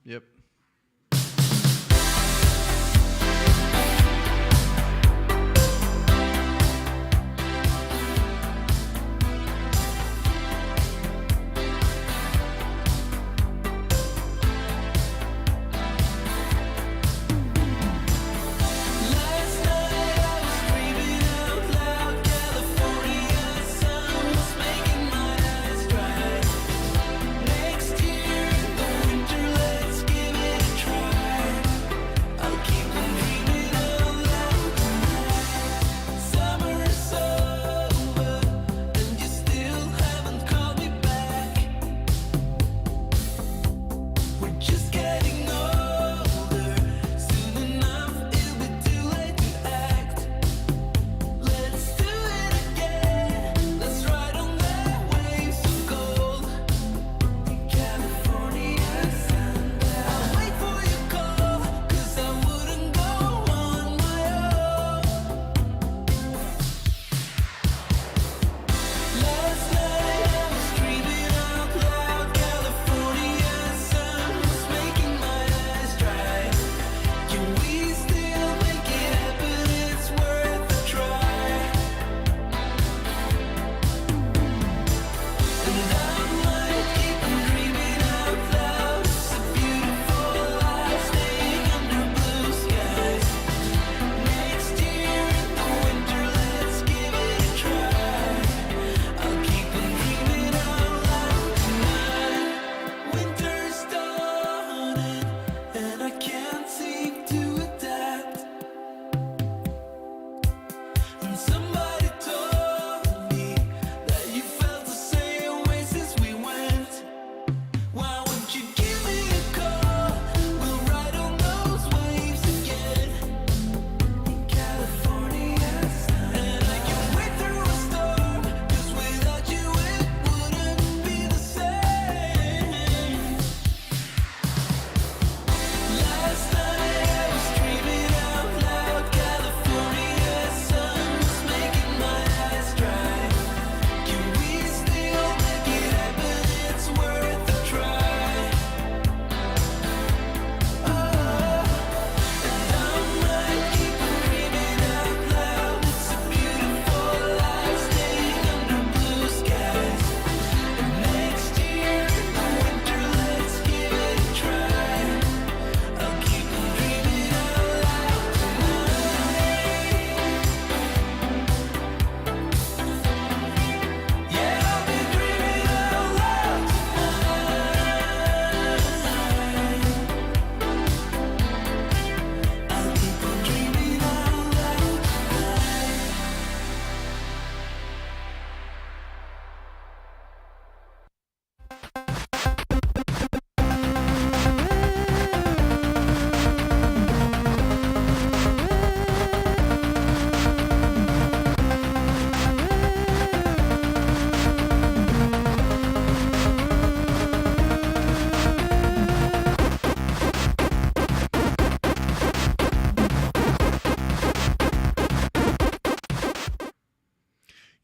Yep.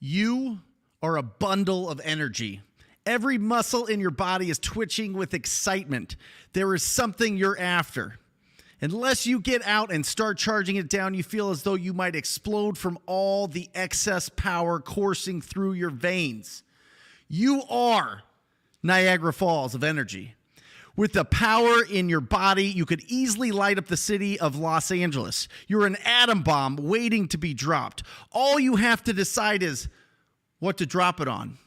You are a bundle of energy. Every muscle in your body is twitching with excitement. There is something you're after. Unless you get out and start charging it down, you feel as though you might explode from all the excess power coursing through your veins. You are Niagara Falls of energy. With the power in your body, you could easily light up the city of Los Angeles. You're an atom bomb waiting to be dropped. All you have to decide is what to drop it on.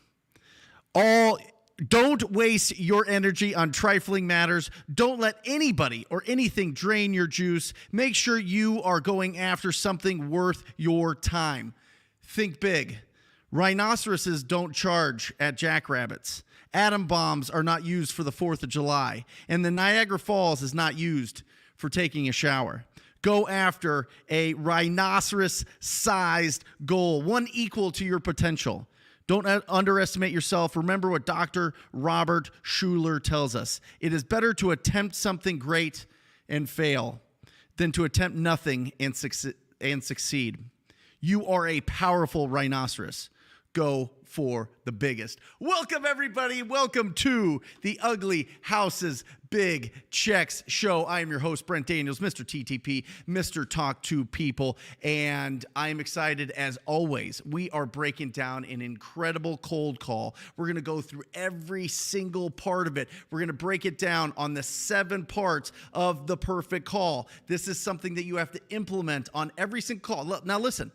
Don't waste your energy on trifling matters. Don't let anybody or anything drain your juice. Make sure you are going after something worth your time. Think big. Rhinoceroses don't charge at jackrabbits. Atom bombs are not used for the 4th of July. And the Niagara Falls is not used for taking a shower. Go after a rhinoceros-sized goal, one equal to your potential. Don't underestimate yourself. Remember what Dr. Robert Schuller tells us. It is better to attempt something great and fail than to attempt nothing and succeed. You are a powerful rhinoceros. Go for the biggest. Welcome, everybody. Welcome to the Ugly Houses Big Checks show. I am your host, Brent Daniels, Mr. TTP, Mr. Talk to People, and I am excited as always. We are breaking down an incredible cold call. We're going to go through every single part of it. We're going to break it down on the 7 parts of the perfect call. This is something that you have to implement on every single call. Now, listen.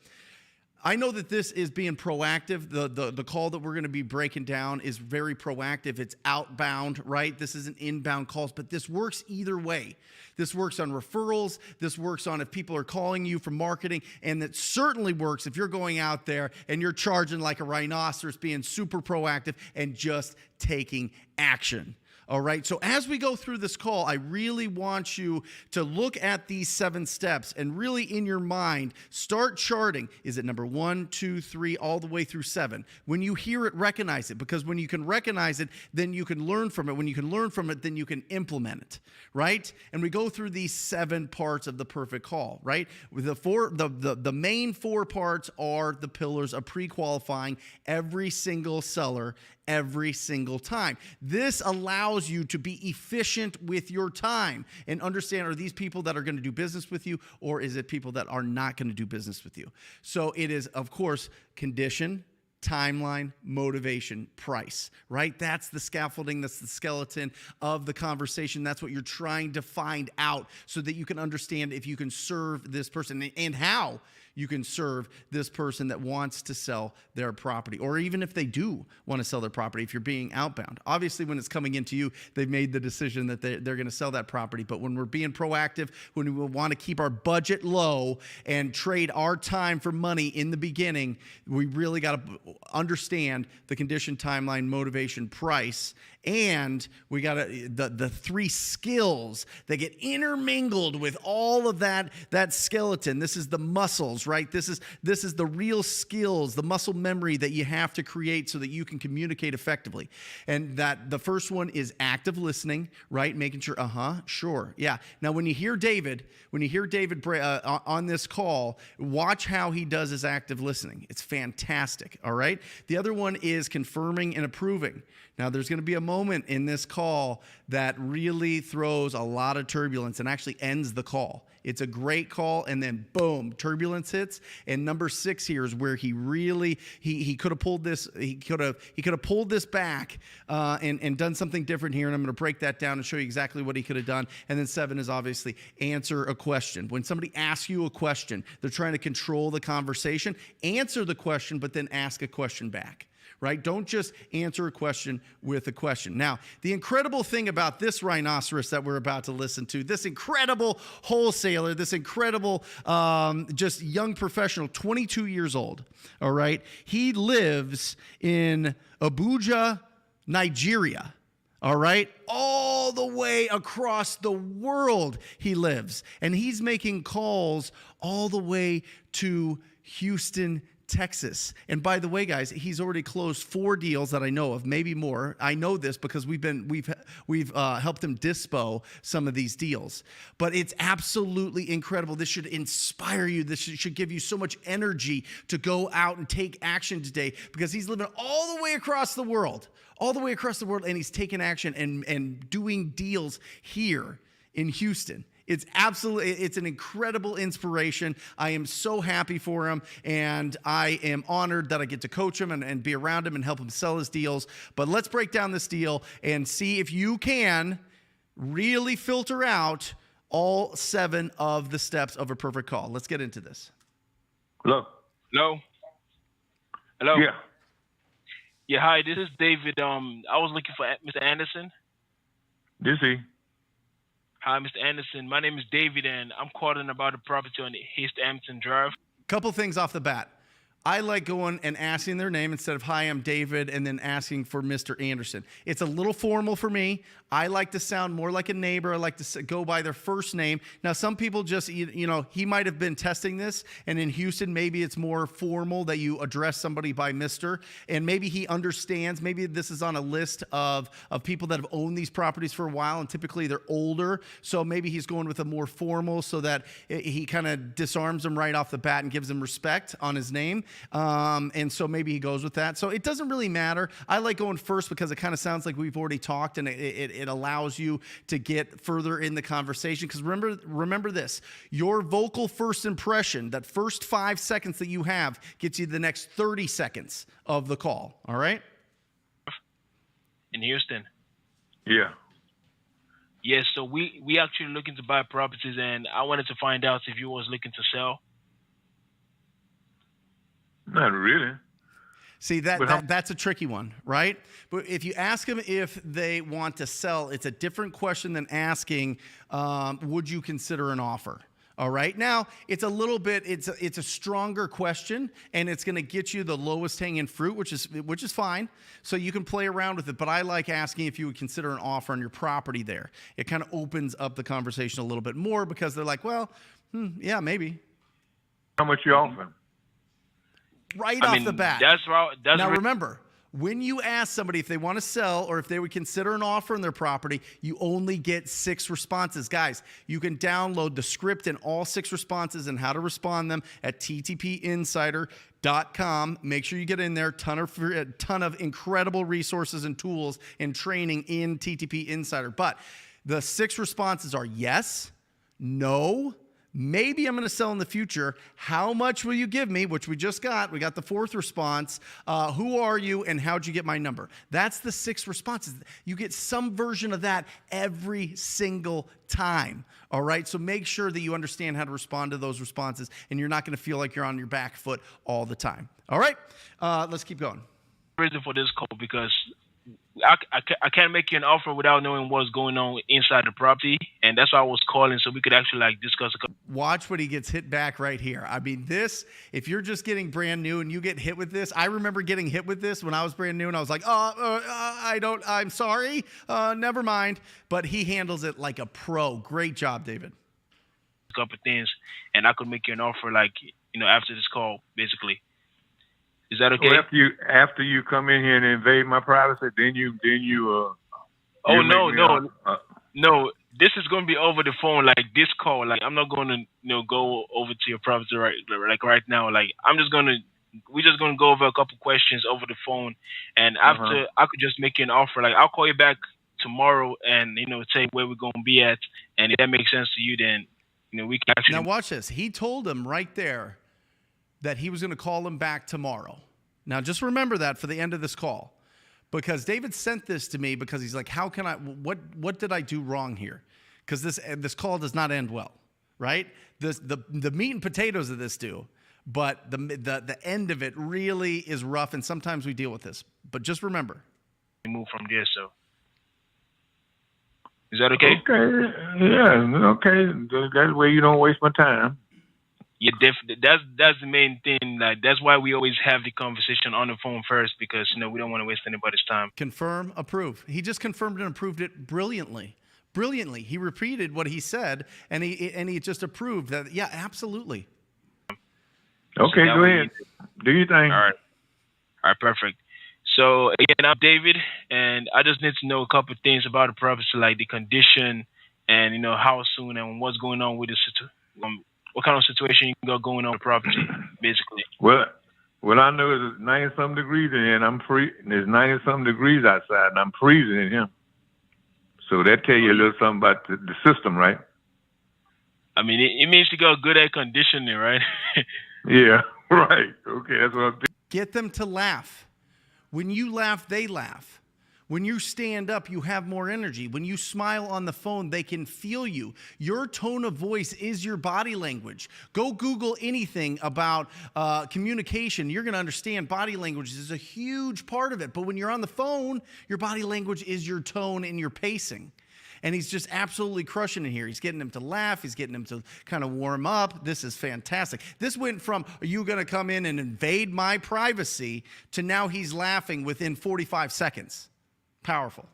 I know that this is being proactive. The call that we're going to be breaking down is very proactive. It's outbound, right? This isn't inbound calls, but this works either way. This works on referrals. This works on if people are calling you from marketing, and it certainly works if you're going out there and you're charging like a rhinoceros, being super proactive and just taking action. All right, so as we go through this call, I really want you to look at these 7 steps and really in your mind, start charting. Is it number 1, 2, 3, all the way through 7? When you hear it, recognize it, because when you can recognize it, then you can learn from it. When you can learn from it, then you can implement it, right? And we go through these 7 parts of the perfect call, right? With the main 4 parts are the pillars of pre-qualifying every single seller every single time. This allows you to be efficient with your time and understand, are these people that are going to do business with you, or is it people that are not going to do business with you? So it is, of course, condition, timeline, motivation, price, right? That's the scaffolding, that's the skeleton of the conversation. That's what you're trying to find out so that you can understand if you can serve this person and how you can serve this person that wants to sell their property, or even if they do want to sell their property, if you're being outbound. Obviously, when it's coming into you, they've made the decision that they're going to sell that property. But when we're being proactive, when we want to keep our budget low and trade our time for money in the beginning, we really got to understand the condition, timeline, motivation, price, and we got the 3 skills that get intermingled with all of that skeleton. This is the muscles, right? This is the real skills, the muscle memory that you have to create so that you can communicate effectively. And that the first one is active listening, right? Making sure, sure, yeah. Now, when you hear David on this call, watch how he does his active listening. It's fantastic, all right? The other one is confirming and approving. Now, there's going to be a moment in this call that really throws a lot of turbulence and actually ends the call. It's a great call, and then boom, turbulence hits. And number 6 here is where he really he could have pulled this pulled this back and done something different here. And I'm going to break that down and show you exactly what he could have done. And then 7 is obviously answer a question. When somebody asks you a question, they're trying to control the conversation. Answer the question, but then ask a question back. Right? Don't just answer a question with a question. Now, the incredible thing about this rhinoceros that we're about to listen to, this incredible wholesaler, this incredible just young professional, 22 years old, all right? He lives in Abuja, Nigeria. All right, all the way across the world he lives. And he's making calls all the way to Houston, Texas. And by the way, guys, he's already closed 4 deals that I know of, maybe more. I know this because we've helped him dispo some of these deals. But it's absolutely incredible. This should inspire you. This should give you so much energy to go out and take action today, because he's living all the way across the world, and he's taking action and doing deals here in Houston. It's an incredible inspiration. I am so happy for him, and I am honored that I get to coach him and be around him and help him sell his deals. But let's break down this deal and see if you can really filter out all 7 of the steps of a perfect call. Let's get into this. Hello. Yeah. Yeah, hi, this is David. I was looking for Mr. Anderson. This is. Hi, Mr. Anderson. My name is David, and I'm calling about a property on East Hampton Drive. Couple things off the bat. I like going and asking their name instead of, hi, I'm David, and then asking for Mr. Anderson. It's a little formal for me. I like to sound more like a neighbor. I like to go by their first name. Now, some people just, he might have been testing this, and in Houston, maybe it's more formal that you address somebody by Mr., and maybe he understands. Maybe this is on a list of people that have owned these properties for a while, and typically they're older, so maybe he's going with a more formal so that he kind of disarms them right off the bat and gives them respect on his name. And so maybe he goes with that. So it doesn't really matter. I like going first because it kind of sounds like we've already talked, and it allows you to get further in the conversation. Because remember this, your vocal first impression, that first 5 seconds that you have, gets you the next 30 seconds of the call. All right? In Houston. Yeah. Yes, so we actually looking to buy properties, and I wanted to find out if you was looking to sell. Not really. See, that's a tricky one, right? But if you ask them if they want to sell, it's a different question than asking, would you consider an offer? All right. Now, it's a little bit, it's a stronger question, and it's going to get you the lowest hanging fruit, which is fine. So you can play around with it. But I like asking if you would consider an offer on your property there. It kind of opens up the conversation a little bit more because they're like, well, yeah, maybe. How much you offering? Right off the bat. That's right. Now, remember, when you ask somebody if they want to sell or if they would consider an offer on their property, you only get 6 responses. Guys, you can download the script and all 6 responses and how to respond them at ttpinsider.com. Make sure you get in there. A ton of incredible resources and tools and training in TTP Insider. But the 6 responses are yes, no, maybe I'm going to sell in the future. How much will you give me? Which we just got. We got the 4th response. Who are you and how'd you get my number? That's the 6 responses. You get some version of that every single time. All right. So make sure that you understand how to respond to those responses, and you're not going to feel like you're on your back foot all the time. All right. Let's keep going. Reason for this call because I can't make you an offer without knowing what's going on inside the property, and that's why I was calling so we could actually discuss. Watch what he gets hit back right here. I mean, if you're just getting brand new and you get hit with this, I remember getting hit with this when I was brand new, and I was like, I'm sorry, never mind. But he handles it like a pro. Great job, David. A couple of things, and I could make you an offer after this call, basically. Is that okay? So after you come in here and invade my privacy, then you no. This is going to be over the phone, like this call. Like I'm not going to go over to your property right now. Like we're just going to go over a couple questions over the phone, and after I could just make you an offer. Like I'll call you back tomorrow and tell you where we're going to be at, and if that makes sense to you, then we can actually. Now watch this. He told him right there that he was going to call him back tomorrow. Now, just remember that for the end of this call, because David sent this to me because he's like, how can what did I do wrong here? Because this call does not end well, right? The meat and potatoes of this do, but the end of it really is rough, and sometimes we deal with this. But just remember. Move from there, so. Is that okay? Okay, yeah, okay. That way you don't waste my time. Yeah, that's the main thing. Like that's why we always have the conversation on the phone first, because we don't want to waste anybody's time. Confirm, approve. He just confirmed and approved it brilliantly. Brilliantly, he repeated what he said, and he just approved that. Yeah, absolutely. Okay, go ahead. Do your thing. All right, perfect. So again, I'm David, and I just need to know a couple of things about the property, like the condition, and how soon and what's going on with the situation. What kind of situation you got going on with the property, basically? Well, I know it's 90-something degrees in here, and I'm free. And there's 90-something degrees outside, and I'm freezing in here. So that tell you a little something about the system, right? I mean, it means you got good air conditioning, right? Yeah, right. Okay, that's what I'm thinking. Get them to laugh. When you laugh, they laugh. When you stand up, you have more energy. When you smile on the phone, they can feel you. Your tone of voice is your body language. Go Google anything about communication. You're going to understand body language is a huge part of it. But when you're on the phone, your body language is your tone and your pacing. And he's just absolutely crushing it here. He's getting him to laugh. He's getting him to kind of warm up. This is fantastic. This went from, are you going to come in and invade my privacy, to now he's laughing within 45 seconds. Powerful.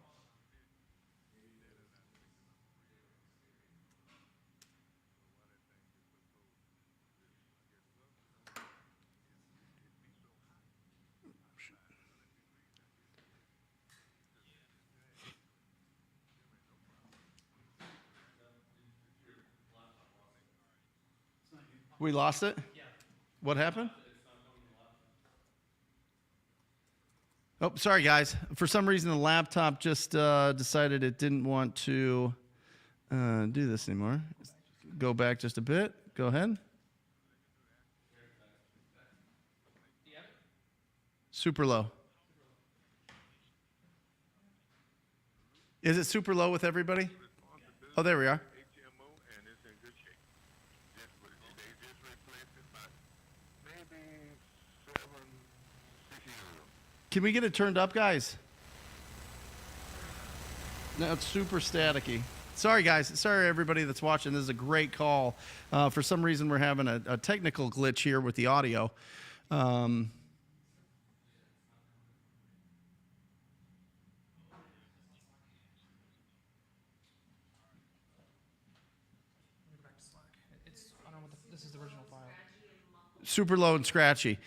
We lost it? What happened? Oh, sorry, guys. For some reason, the laptop just decided it didn't want to do this anymore. Go back just a bit. Go ahead. Super low. Is it super low with everybody? Oh, there we are. Can we get it turned up, guys? No, it's super staticky. Sorry, guys. Sorry, everybody that's watching. This is a great call. For some reason, we're having a technical glitch here with the audio. Super low and scratchy.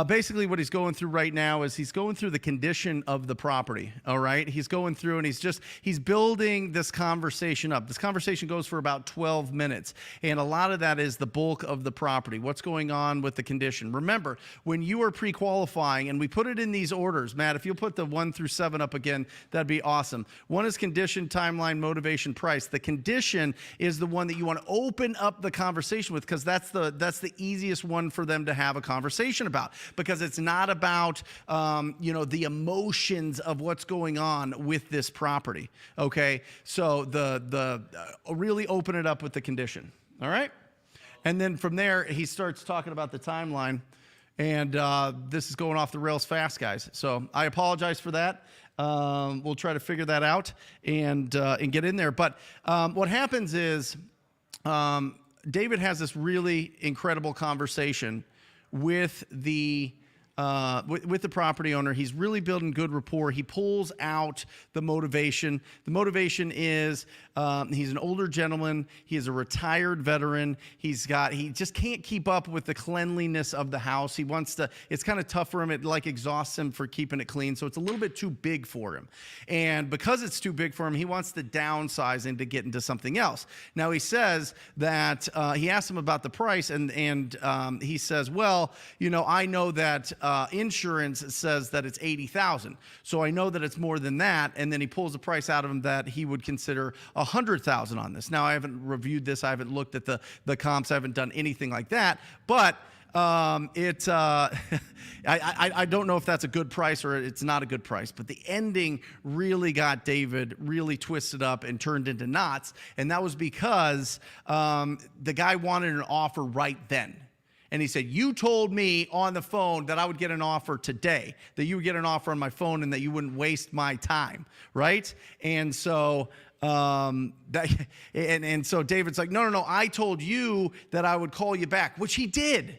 Basically, what he's going through right now is he's going through the condition of the property, all right? He's going through and he's building this conversation up. This conversation goes for about 12 minutes, and a lot of that is the bulk of the property. What's going on with the condition? Remember, when you are pre-qualifying, and we put it in these orders, Matt, if you'll put the 1 through 7 up again, that'd be awesome. 1 is condition, timeline, motivation, price. The condition is the one that you want to open up the conversation with, because that's the easiest one for them to have a conversation about, because it's not about the emotions of what's going on with this property. Okay, so really open it up with the condition. All right, and then from there he starts talking about the timeline, and this is going off the rails fast, guys. So I apologize for that. We'll try to figure that out and get in there. But what happens is David has this really incredible conversation with the property owner. He's really building good rapport. He pulls out the motivation. The motivation is he's an older gentleman. He is a retired veteran. He just can't keep up with the cleanliness of the house. He wants to, it's kind of tough for him. It like exhausts him for keeping it clean. So it's a little bit too big for him. And because it's too big for him, he wants to downsize and to get into something else. Now he says that, he asked him about the price, and he says, well, I know that insurance says that it's $80,000, so I know that it's more than that. And then he pulls the price out of him that he would consider $100,000 on this. Now I haven't reviewed this, I haven't looked at the comps, I haven't done anything like that, but I don't know if that's a good price or it's not a good price, but the ending really got David really twisted up and turned into knots, and that was because the guy wanted an offer right then. And he said, you told me on the phone that I would get an offer today, that you would get an offer on my phone and that you wouldn't waste my time, right? And so so David's like, no, I told you that I would call you back, which he did.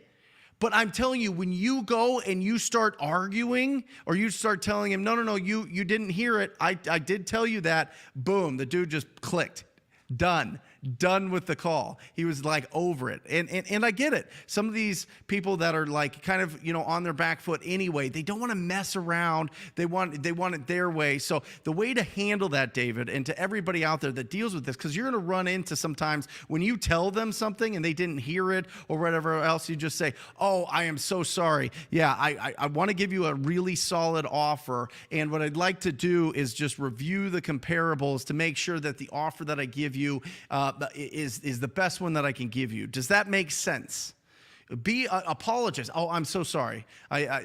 But I'm telling you, when you go and you start arguing, or you start telling him, no, you didn't hear it, I did tell you that, boom, the dude just clicked. Done with the call. He was like over it. And I get it. Some of these people that are like kind of, on their back foot anyway, they don't want to mess around. They want it their way. So the way to handle that, David, and to everybody out there that deals with this, because you're going to run into sometimes when you tell them something and they didn't hear it or whatever else, you just say, oh, I am so sorry. Yeah, I want to give you a really solid offer. And what I'd like to do is just review the comparables to make sure that the offer that I give you is the best one that I can give you. Does that make sense? Apologize. Oh, I'm so sorry. I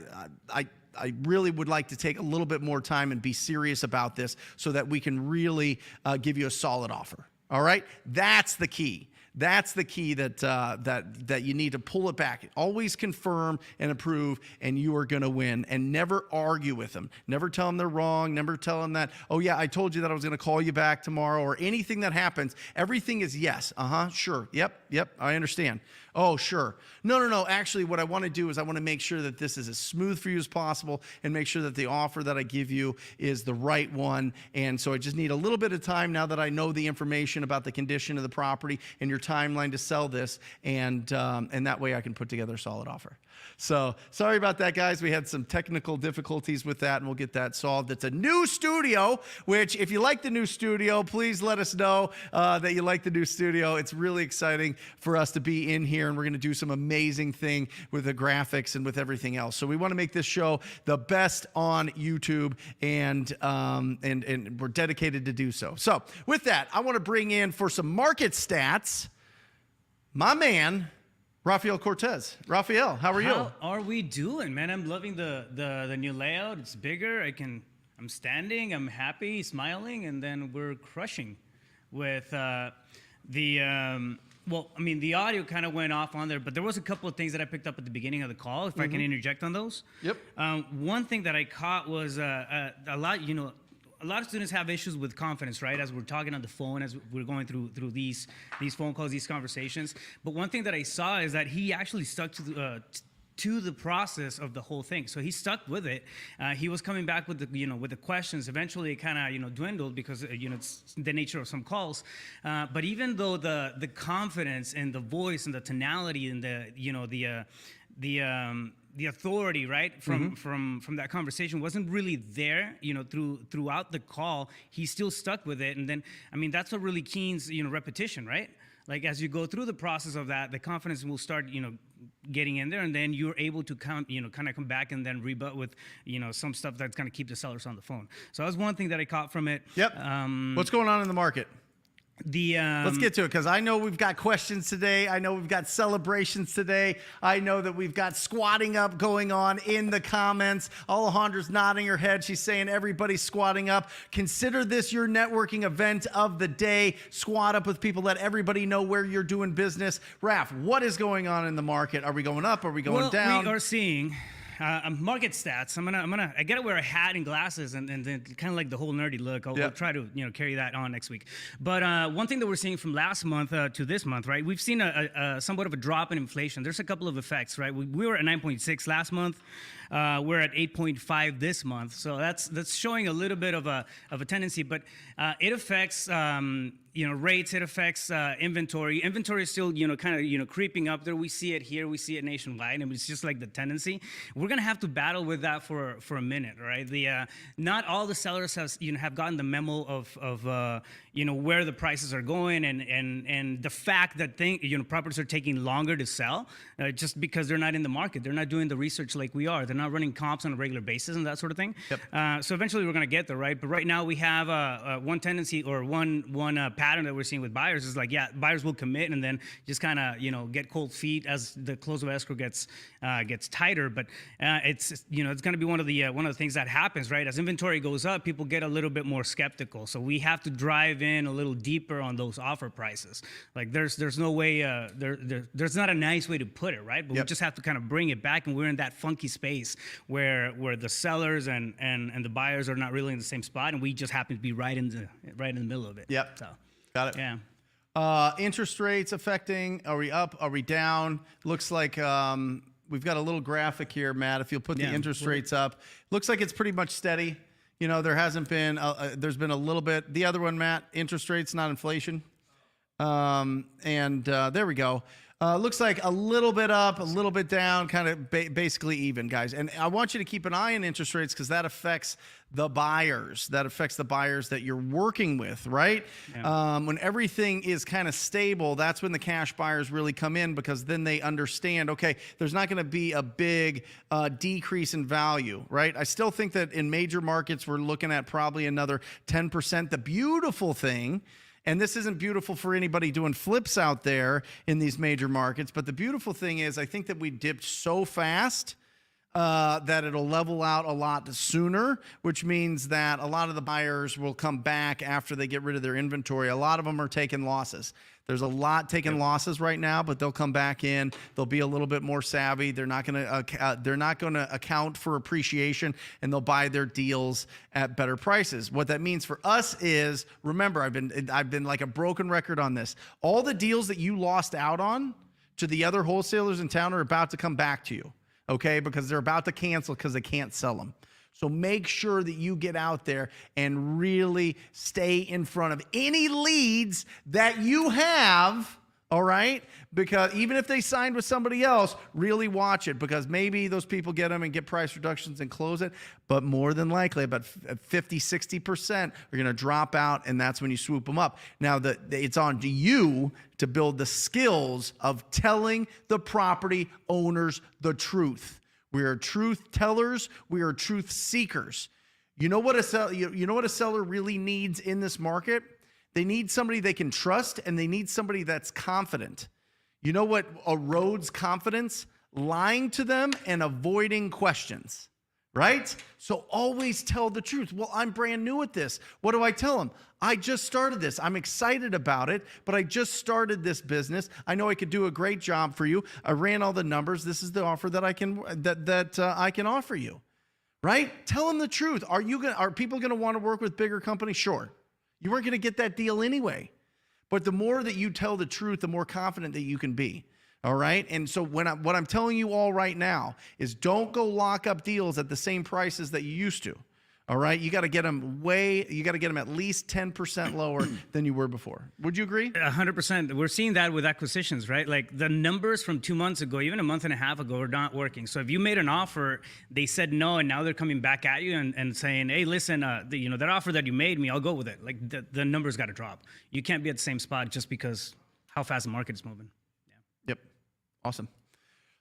really would like to take a little bit more time and be serious about this so that we can really give you a solid offer. All right? That's the key. That's the key that you need to pull it back. Always confirm and approve, and you are going to win. And never argue with them. Never tell them they're wrong. Never tell them that, oh, yeah, I told you that I was going to call you back tomorrow, or anything that happens. Everything is yes. Sure. Yep, I understand. Oh, sure. No. Actually, what I want to do is I want to make sure that this is as smooth for you as possible and make sure that the offer that I give you is the right one. And so I just need a little bit of time now that I know the information about the condition of the property and your timeline to sell this. And that way I can put together a solid offer. So sorry about that, guys. We had some technical difficulties with that, and we'll get that solved. It's a new studio, which if you like the new studio, please let us know that you like the new studio. It's really exciting for us to be in here and we're going to do some amazing thing with the graphics and with everything else. So we want to make this show the best on YouTube, and we're dedicated to do so. So with that, I want to bring in for some market stats my man, Rafael Cortez. Rafael, how are you? How are we doing, man? I'm loving the new layout. It's bigger. I'm standing. I'm happy, smiling, and then we're crushing with the audio kind of went off on there, but there was a couple of things that I picked up at the beginning of the call. If I can interject on those. Yep. One thing that I caught was a lot of students have issues with confidence, right? As we're talking on the phone, as we're going through these phone calls, these conversations. But one thing that I saw is that he actually stuck to the process of the whole thing. So he stuck with it. He was coming back with the questions. Eventually, it kind of dwindled because it's the nature of some calls. But even though the confidence and the voice and the tonality and the authority, right, from that conversation wasn't really there, throughout the call, he still stuck with it. And then, that's what really keens, repetition, right? Like as you go through the process of that, the confidence will start, getting in there, and then you're able to kind of come back and then rebut with, some stuff that's going to keep the sellers on the phone. So that was one thing that I caught from it. Yep. What's going on in the market? Let's get to it, because I know we've got questions today. I know we've got celebrations today. I know that we've got squatting up going on in the comments. Alejandra's nodding her head. She's saying everybody's squatting up. Consider this your networking event of the day. Squat up with people. Let everybody know where you're doing business. Raf, what is going on in the market? Are we going up? Are we going down? We are seeing market stats. I gotta wear a hat and glasses and then kind of like the whole nerdy look. I'll try to carry that on next week. But one thing that we're seeing from last month to this month, right? We've seen a somewhat of a drop in inflation. There's a couple of effects, right? We were at 9.6 last month. We're at 8.5 this month. So that's showing a little bit of a tendency, but it affects rates. It affects inventory. Inventory is still kind of creeping up there. We see it here. We see it nationwide, and it's just like the tendency. We're gonna have to battle with that for a minute, right? Not all the sellers have gotten the memo of where the prices are going, and the fact that properties are taking longer to sell just because they're not in the market. They're not doing the research like we are. They're not running comps on a regular basis and that sort of thing. Yep. So eventually we're gonna get there, right? But right now we have one tendency or one pattern that we're seeing with buyers is like, buyers will commit and then just kind of get cold feet as the close of escrow gets tighter. But it's going to be one of the things that happens, right? As inventory goes up, people get a little bit more skeptical. So we have to drive in a little deeper on those offer prices. Like there's no way there's not a nice way to put it, right? But we just have to kind of bring it back, and we're in that funky space where the sellers and the buyers are not really in the same spot, and we just happen to be right in the middle of it. Yep. So. Got it. Yeah. Interest rates affecting. Are we up? Are we down? Looks like we've got a little graphic here, Matt. If you'll put the interest rates up, looks like it's pretty much steady. There hasn't been. There's been a little bit. The other one, Matt. Interest rates, not inflation. There we go. Looks like a little bit up, a little bit down, kind of basically even, guys. And I want you to keep an eye on interest rates, because that affects the buyers. That affects the buyers that you're working with, right? Yeah. When everything is kind of stable, that's when the cash buyers really come in, because then they understand, okay, there's not going to be a big decrease in value, right? I still think that in major markets, we're looking at probably another 10%. The beautiful thing, and this isn't beautiful for anybody doing flips out there in these major markets, but the beautiful thing is I think that we dipped so fast that it'll level out a lot sooner, which means that a lot of the buyers will come back after they get rid of their inventory. A lot of them are taking losses. There's a lot taking losses right now, but they'll come back in. They'll be a little bit more savvy. They're not going to account for appreciation, and they'll buy their deals at better prices. What that means for us is, remember, I've been like a broken record on this. All the deals that you lost out on to the other wholesalers in town are about to come back to you, okay? Because they're about to cancel because they can't sell them. So make sure that you get out there and really stay in front of any leads that you have All right? Because even if they signed with somebody else, really watch it, because maybe those people get them and get price reductions and close it. But more than likely, about 50, 60% are going to drop out, and that's when you swoop them up. Now, it's on to you to build the skills of telling the property owners the truth. We are truth tellers. We are truth seekers. You know what a seller really needs in this market? They need somebody they can trust, and they need somebody that's confident. You know what erodes confidence? Lying to them and avoiding questions, right? So always tell the truth. Well, I'm brand new at this. What do I tell them? I just started this. I'm excited about it, but I just started this business. I know I could do a great job for you. I ran all the numbers. This is the offer that I can I can offer you, right? Tell them the truth. Are people going to want to work with bigger companies? Sure. You weren't going to get that deal anyway. But the more that you tell the truth, the more confident that you can be. All right? And so what I'm telling you all right now is don't go lock up deals at the same prices that you used to. All right? You got to get them at least 10% lower than you were before. Would you agree? 100%. We're seeing that with acquisitions, right? Like the numbers from 2 months ago, even a month and a half ago, are not working. So if you made an offer, they said no, and now they're coming back at you and saying, hey, listen, that offer that you made me, I'll go with it. Like the numbers got to drop. You can't be at the same spot just because how fast the market is moving. Yeah. Yep. Awesome.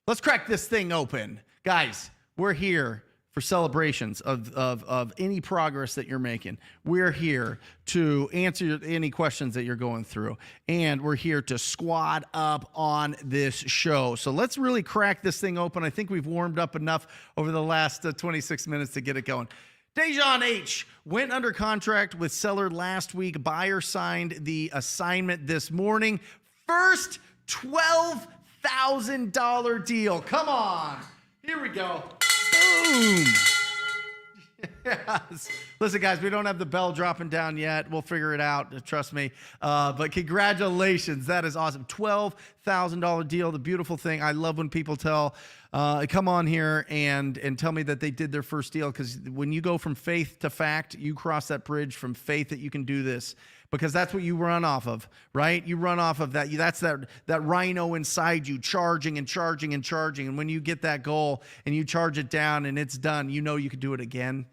Let's crack this thing open. Guys, we're here for celebrations of any progress that you're making. We're here to answer any questions that you're going through. And we're here to squad up on this show. So let's really crack this thing open. I think we've warmed up enough over the last 26 minutes to get it going. Dejan H. went under contract with seller last week. Buyer signed the assignment this morning. First $12,000 deal. Come on. Here we go. Boom. Yes. Listen, guys, we don't have the bell dropping down yet. We'll figure it out. Trust me. But congratulations. That is awesome. $12,000 deal. The beautiful thing. I love when people come on here and tell me that they did their first deal, because when you go from faith to fact, you cross that bridge from faith that you can do this. Because that's what you run off of, right? You run off of that. That's that rhino inside you, charging and charging and charging. And when you get that goal and you charge it down and it's done, you know you can do it again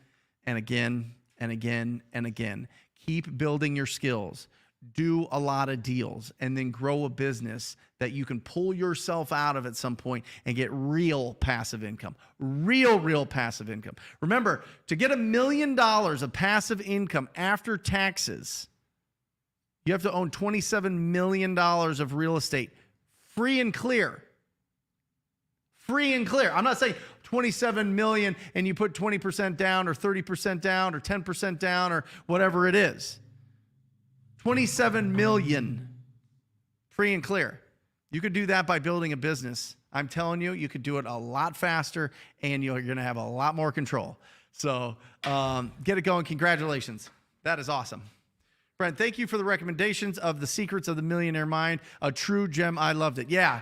and again and again and again. Keep building your skills. Do a lot of deals, and then grow a business that you can pull yourself out of at some point and get real passive income. Real passive income. Remember, to get $1 million of passive income after taxes, you have to own $27 million of real estate, free and clear. Free and clear. I'm not saying 27 million and you put 20% down or 30% down or 10% down or whatever it is. 27 million, free and clear. You could do that by building a business. I'm telling you, you could do it a lot faster, and you're going to have a lot more control. So get it going. Congratulations. That is awesome. Brent, thank you for the recommendations of The Secrets of the Millionaire Mind. A true gem. I loved it. Yeah.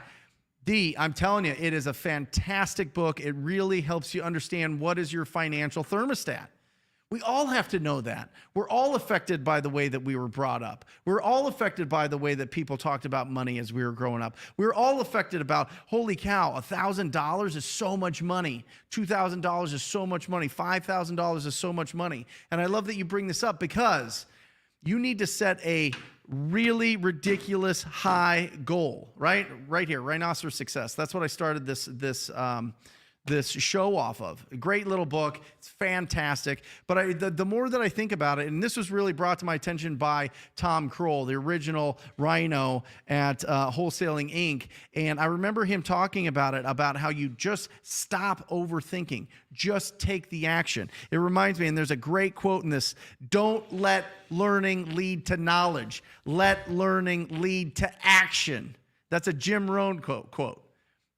D, I'm telling you, it is a fantastic book. It really helps you understand what is your financial thermostat. We all have to know that. We're all affected by the way that we were brought up. We're all affected by the way that people talked about money as we were growing up. We're all affected about, holy cow, $1,000 is so much money. $2,000 is so much money. $5,000 is so much money. And I love that you bring this up, because you need to set a really ridiculous high goal, right? Right here, Rhinoceros Success. That's what I started this show off of. A great little book. It's fantastic. But the more that I think about it, and this was really brought to my attention by Tom Kroll, the original Rhino at Wholesaling Inc. And I remember him talking about it, about how you just stop overthinking. Just take the action. It reminds me, and there's a great quote in this: don't let learning lead to knowledge. Let learning lead to action. That's a Jim Rohn quote.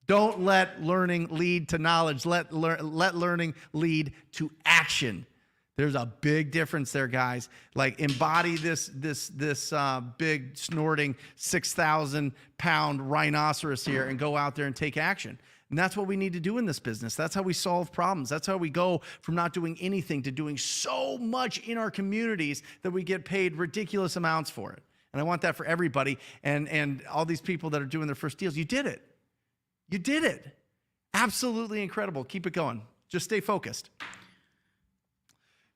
Don't let learning lead to knowledge. Let learning lead to action. There's a big difference there, guys. Like, embody this big snorting 6,000-pound rhinoceros here and go out there and take action. And that's what we need to do in this business. That's how we solve problems. That's how we go from not doing anything to doing so much in our communities that we get paid ridiculous amounts for it. And I want that for everybody. And all these people that are doing their first deals, you did it. You did it. Absolutely incredible. Keep it going. Just stay focused.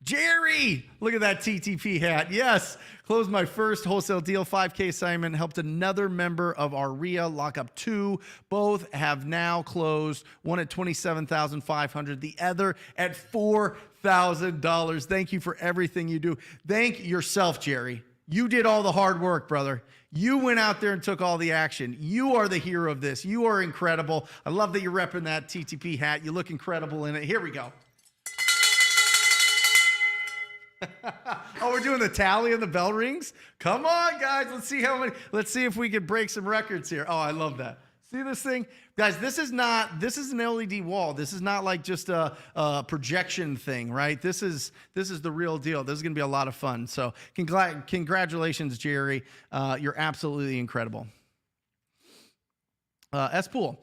Jerry, look at that TTP hat. Yes, closed my first wholesale deal, 5K assignment, helped another member of our RIA lock up 2. Both have now closed, one at $27,500, the other at $4,000. Thank you for everything you do. Thank yourself, Jerry. You did all the hard work, brother. You went out there and took all the action. You are the hero of this. You are incredible. I love that you're repping that TTP hat. You look incredible in it. Here we go. Oh, we're doing the tally and the bell rings? Come on, guys. Let's see how many. Let's see if we can break some records here. Oh, I love that. See this thing? Guys, this is an LED wall. This is not like just a projection thing, right? This is the real deal. This is going to be a lot of fun. So congratulations, Jerry. You're absolutely incredible. S-Pool.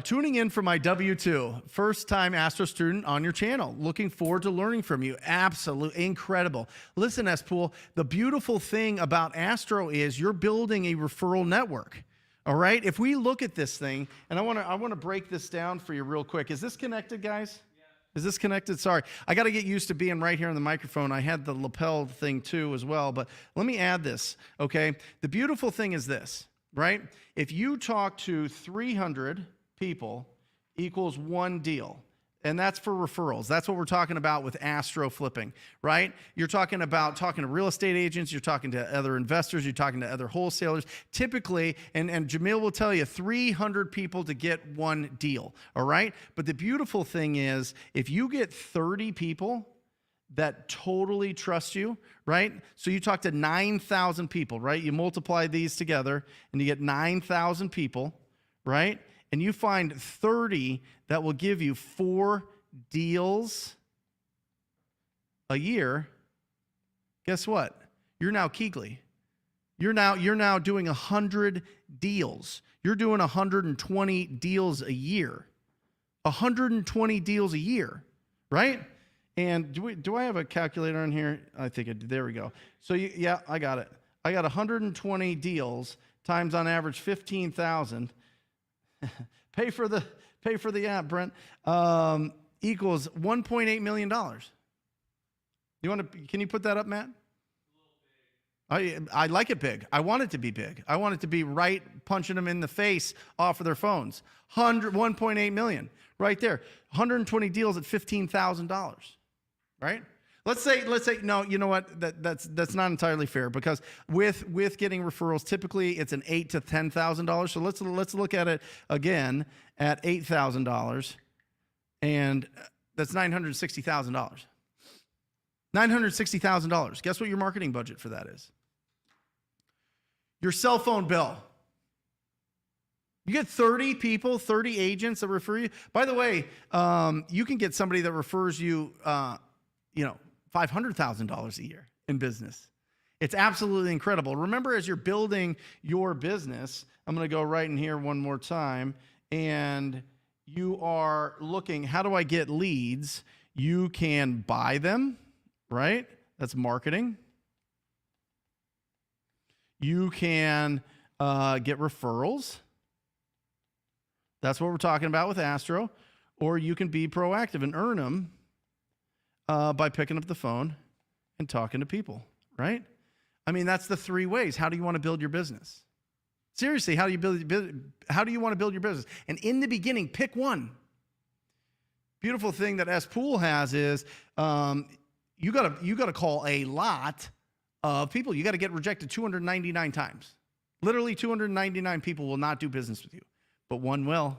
Tuning in for my W-2, first-time Astro student on your channel. Looking forward to learning from you. Absolutely incredible. Listen, S-Pool, the beautiful thing about Astro is you're building a referral network. All right? If we look at this thing, and I want to break this down for you real quick. Is this connected, guys? Yeah. Is this connected? Sorry. I got to get used to being right here on the microphone. I had the lapel thing too as well, but let me add this, okay? The beautiful thing is this, right? If you talk to 300 people equals 1 deal. And that's for referrals. That's what we're talking about with Astro flipping, right? You're talking to real estate agents, you're talking to other investors, you're talking to other wholesalers. Typically, and Jamil will tell you, 300 people to get 1 deal, all right? But the beautiful thing is, if you get 30 people that totally trust you, right? So you talk to 9,000 people, right? You multiply these together, and you get 9,000 people, right? And you find 30 that will give you 4 deals a year, guess what? You're now Keegley. You're now doing 100 deals. You're doing 120 deals a year. 120 deals a year, right? And do I have a calculator on here? I think I did. There we go. So yeah, I got it. I got 120 deals times on average 15,000. Pay for the app, Brent. Equals $1.8 million. Can you put that up, Matt? I like it big. I want it to be big. I want it to be right punching them in the face off of their phones. 1.8 million right there. 120 deals at $15,000, right? Let's say no. You know what? That's not entirely fair, because with getting referrals, typically it's an $8,000 to $10,000. So let's look at it again at $8,000, and that's $960,000. $960,000. Guess what your marketing budget for that is? Your cell phone bill. You get 30 people, 30 agents that refer you. By the way, you can get somebody that refers you, $500,000 a year in business. It's absolutely incredible. Remember, as you're building your business, I'm going to go right in here one more time, and you are looking, how do I get leads? You can buy them, right? That's marketing. You can get referrals. That's what we're talking about with Astro. Or you can be proactive and earn them by picking up the phone and talking to people, right? I mean, that's the 3 ways. How do you want to build your business? Seriously, how do you want to build your business? And in the beginning, pick one. Beautiful thing that S-Pool has is you gotta call a lot of people. You got to get rejected 299 times. Literally 299 people will not do business with you, but 1 will.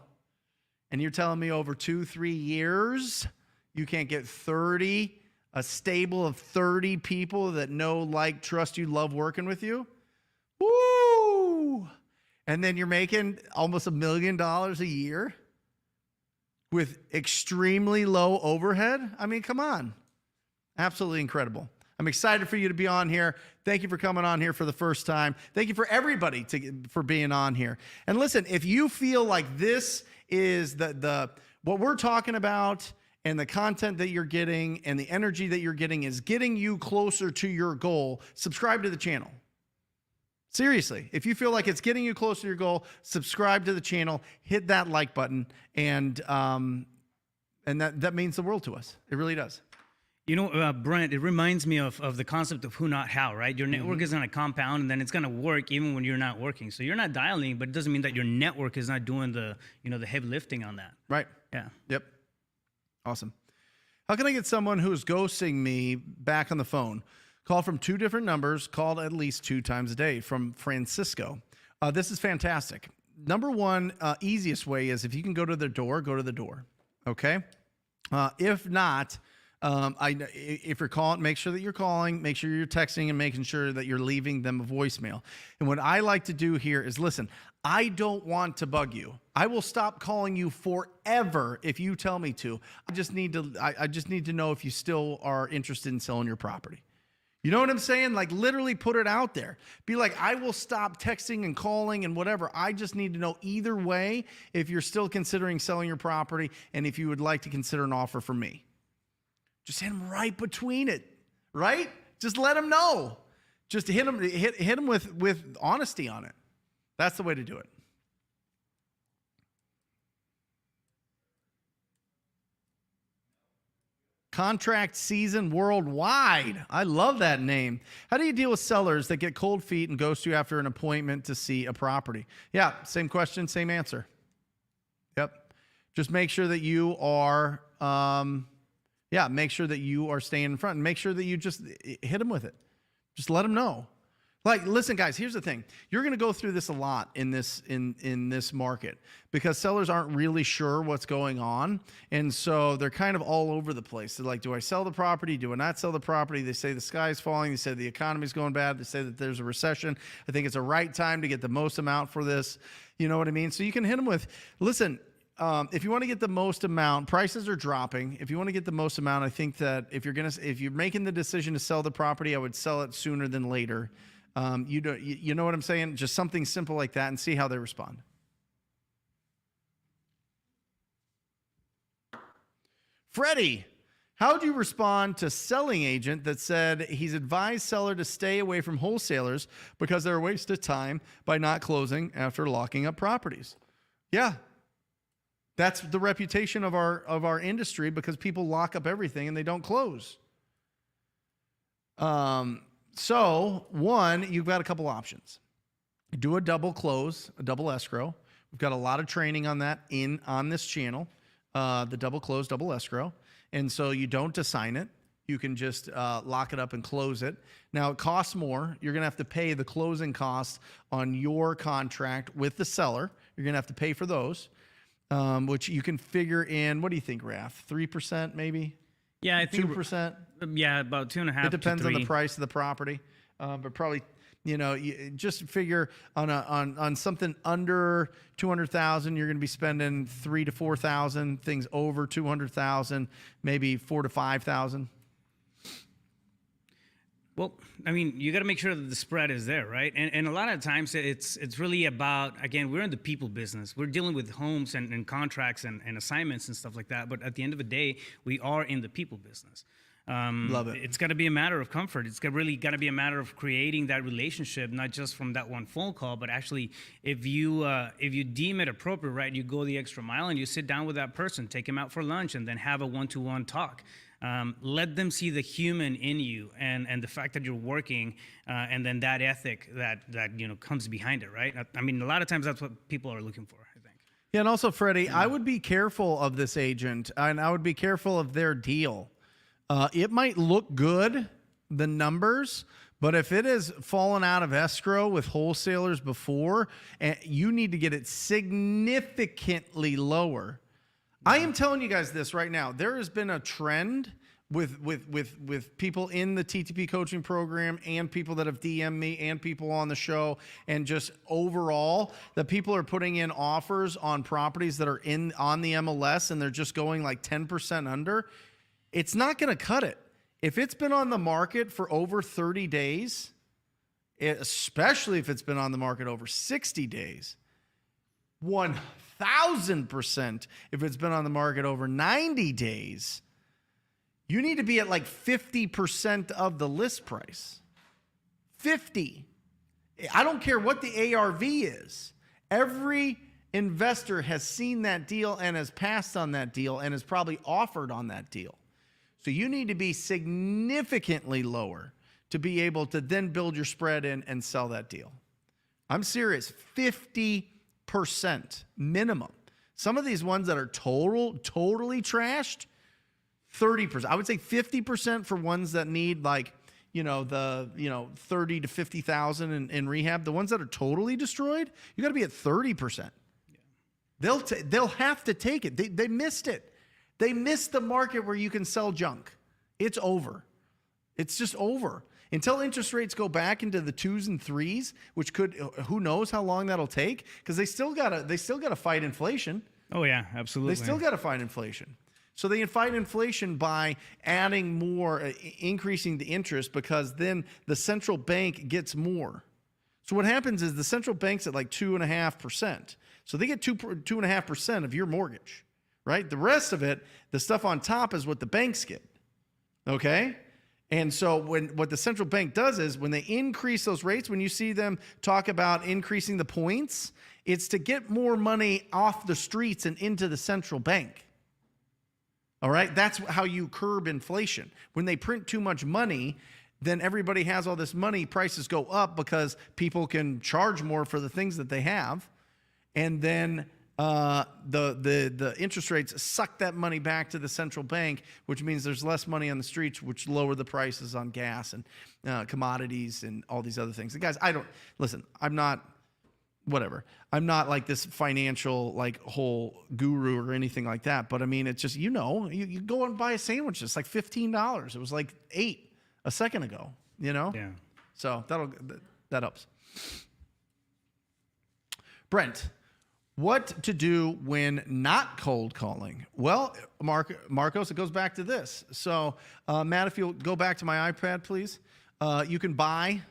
And you're telling me over 2-3 years, you can't get 30, a stable of 30 people that know, like, trust you, love working with you? Woo! And then you're making almost $1 million a year with extremely low overhead? I mean, come on. Absolutely incredible. I'm excited for you to be on here. Thank you for coming on here for the first time. Thank you for everybody for being on here. And listen, if you feel like this is what we're talking about, and the content that you're getting and the energy that you're getting is getting you closer to your goal, subscribe to the channel. Seriously, if you feel like it's getting you closer to your goal, subscribe to the channel, hit that like button, and that means the world to us. It really does. You know, Brent, it reminds me of the concept of who, not how, right? Your network is going to compound, and then it's going to work even when you're not working. So you're not dialing, but it doesn't mean that your network is not doing the heavy lifting on that. Right. Yeah. Yep. Awesome. How can I get someone who's ghosting me back on the phone? Call from 2 different numbers, called at least 2 times a day, from Francisco. This is fantastic. Number one, easiest way is if you can go to the door, go to the door. Okay? If not, if you're calling, make sure that you're calling, make sure you're texting, and making sure that you're leaving them a voicemail. And what I like to do here is, listen, I don't want to bug you. I will stop calling you forever if you tell me to. I just need to know if you still are interested in selling your property. You know what I'm saying? Like, literally put it out there. Be like, I will stop texting and calling and whatever. I just need to know either way if you're still considering selling your property and if you would like to consider an offer from me. Just hit them right between it, right? Just let them know. Just hit them with honesty on it. That's the way to do it. Contract season worldwide. I love that name. How do you deal with sellers that get cold feet and ghost you after an appointment to see a property? Yeah, same question, same answer. Yep. Just make sure that you are, make sure that you are staying in front, and make sure that you just hit them with it. Just let them know. Like, listen, guys, here's the thing. You're going to go through this a lot in this market because sellers aren't really sure what's going on. And so they're kind of all over the place. They're like, do I sell the property? Do I not sell the property? They say the sky's falling. They say the economy's going bad. They say that there's a recession. I think it's a right time to get the most amount for this. You know what I mean? So you can hit them with, listen, if you want to get the most amount, prices are dropping. If you want to get the most amount, I think that if you're making the decision to sell the property, I would sell it sooner than later. You know what I'm saying? Just something simple like that, and see how they respond. Freddie, how would you respond to selling agent that said he's advised seller to stay away from wholesalers because they're a waste of time by not closing after locking up properties? Yeah. That's the reputation of our industry, because people lock up everything and they don't close. So, one, you've got a couple options. Do a double close, a double escrow. We've got a lot of training on that on this channel, the double close, double escrow. And so you don't assign it. You can just lock it up and close it. Now, it costs more. You're going to have to pay the closing costs on your contract with the seller. You're going to have to pay for those, which you can figure in, what do you think, Raph? 3% maybe? Yeah, I think 2%. Yeah, about 2.5. It depends to 3. on the price of the property, but probably, you just figure on something under 200,000, you're going to be spending 3,000 to 4,000. Things over 200,000, maybe 4,000 to 5,000. Well, I mean, you got to make sure that the spread is there, right? And a lot of times it's really about, again, we're in the people business. We're dealing with homes and contracts and assignments and stuff like that. But at the end of the day, we are in the people business. Love it. It's got to be a matter of comfort. It's really got to be a matter of creating that relationship, not just from that one phone call, but actually, if you deem it appropriate, right, you go the extra mile and you sit down with that person, take him out for lunch, and then have a one-to-one talk. Let them see the human in you and the fact that you're working, and then that ethic that comes behind it, right? I mean, a lot of times that's what people are looking for, I think. Yeah, and also, Freddie, I would be careful of this agent, and I would be careful of their deal. It might look good, the numbers, but if it has fallen out of escrow with wholesalers before, you need to get it significantly lower. I am telling you guys this right now. There has been a trend with people in the TTP coaching program and people that have DM'd me and people on the show, and just overall that people are putting in offers on properties that are on the MLS and they're just going like 10% under. It's not going to cut it. If it's been on the market for over 30 days, especially if it's been on the market over 60 days, 1,000% if it's been on the market over 90 days, you need to be at like 50% of the list price. 50. I don't care what the ARV is. Every investor has seen that deal and has passed on that deal and has probably offered on that deal. So you need to be significantly lower to be able to then build your spread in and sell that deal. I'm serious, 50% minimum. Some of these ones that are totally trashed, 30%. I would say 50% for ones that need like, 30 to 50,000 in rehab. The ones that are totally destroyed, you got to be at 30%. Yeah. They'll have to take it. They missed it. They missed the market where you can sell junk. It's over. It's just over. Until interest rates go back into the 2s and 3s, which could, who knows how long that'll take, because they still gotta fight inflation. Oh yeah, absolutely. They still gotta fight inflation. So they can fight inflation by adding more, increasing the interest, because then the central bank gets more. So what happens is the central bank's at like 2.5%. So they get 2.5% of your mortgage, right? The rest of it, the stuff on top, is what the banks get. Okay? And so what the central bank does is when they increase those rates, when you see them talk about increasing the points, it's to get more money off the streets and into the central bank. All right? That's how you curb inflation. When they print too much money, then everybody has all this money, prices go up because people can charge more for the things that they have. And then the interest rates suck that money back to the central bank, which means there's less money on the streets, which lower the prices on gas and commodities and all these other things. And guys, I'm not like this financial like whole guru or anything like that. But I mean, it's just, you go and buy a sandwich. It's like $15. It was like $8 a second ago, Yeah. So that helps. Brent, what to do when not cold calling? Well, Marcos, it goes back to this. So, Matt, if you'll go back to my iPad, please. You can buy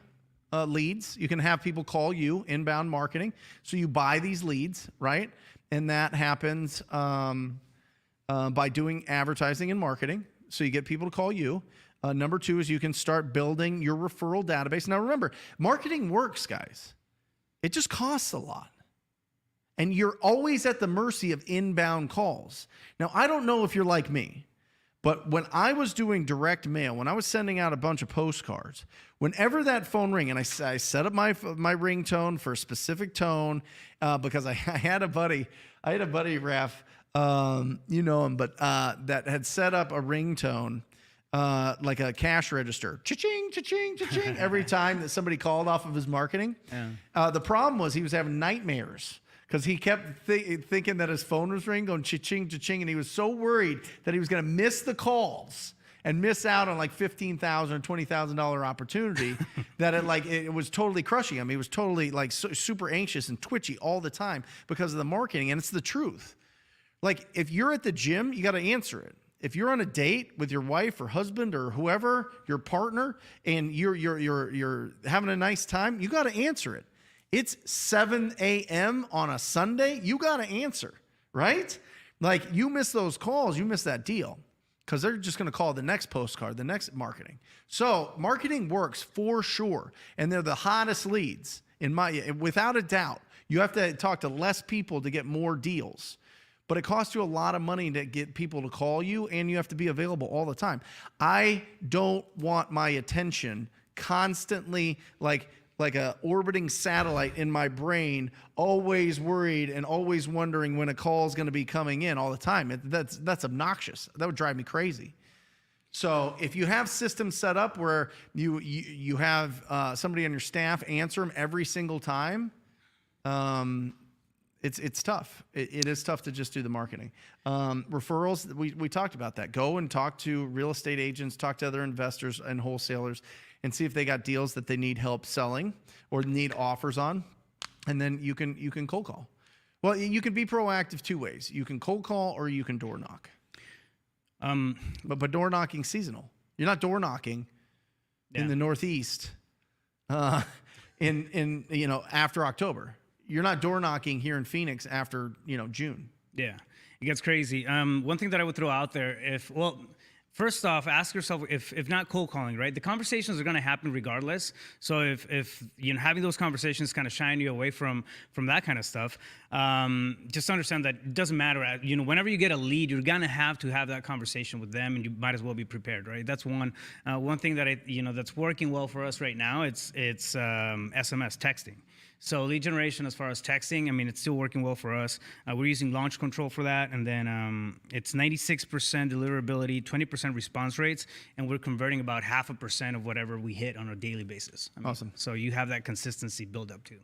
leads. You can have people call you, inbound marketing. So you buy these leads, right? And that happens by doing advertising and marketing. So you get people to call you. Number 2 is you can start building your referral database. Now, remember, marketing works, guys. It just costs a lot. And you're always at the mercy of inbound calls. Now, I don't know if you're like me, but when I was doing direct mail, when I was sending out a bunch of postcards, whenever that phone rang, and I set up my ringtone for a specific tone, because I had a buddy, Raph, you know him, but that had set up a ringtone, like a cash register, cha-ching, cha-ching, cha-ching, every time that somebody called off of his marketing. Yeah. The problem was he was having nightmares, because he kept thinking that his phone was ringing, going cha-ching, cha-ching, and he was so worried that he was going to miss the calls and miss out on like $15,000 or $20,000 opportunity that it was totally crushing him. He was totally like super anxious and twitchy all the time because of the marketing, and it's the truth. Like, if you're at the gym, you got to answer it. If you're on a date with your wife or husband or whoever, your partner, and you're having a nice time, you got to answer it. It's 7 a.m. on a Sunday, you got to answer, right? Like, you miss those calls, you miss that deal, because they're just going to call the next postcard, the next marketing. So marketing works for sure, and they're the hottest leads, without a doubt. You have to talk to less people to get more deals, but it costs you a lot of money to get people to call you, and you have to be available all the time. I don't want my attention constantly like a orbiting satellite in my brain, always worried and always wondering when a call is going to be coming in all the time. That's obnoxious. That would drive me crazy. So if you have systems set up where you have somebody on your staff answer them every single time, it's tough. It is tough to just do the marketing. Referrals, we talked about that. Go and talk to real estate agents, talk to other investors and wholesalers, and see if they got deals that they need help selling or need offers on, and then you can cold call. Well, you can be proactive 2 ways. You can cold call or you can door knock. But door knocking's seasonal. You're not door knocking in the Northeast after October. You're not door knocking here in Phoenix after June. Yeah, it gets crazy. One thing that I would throw out there, First off, ask yourself if not cold calling, right? The conversations are going to happen regardless. So if having those conversations kind of shine you away from that kind of stuff, just understand that it doesn't matter. Whenever you get a lead, you're going to have that conversation with them, and you might as well be prepared, right? That's one thing that that's working well for us right now. It's SMS texting. So lead generation, as far as texting, it's still working well for us. We're using launch control for that, and then it's 96% deliverability, 20% response rates, and we're converting about 0.5% of whatever we hit on a daily basis. Awesome. So you have that consistency build up too.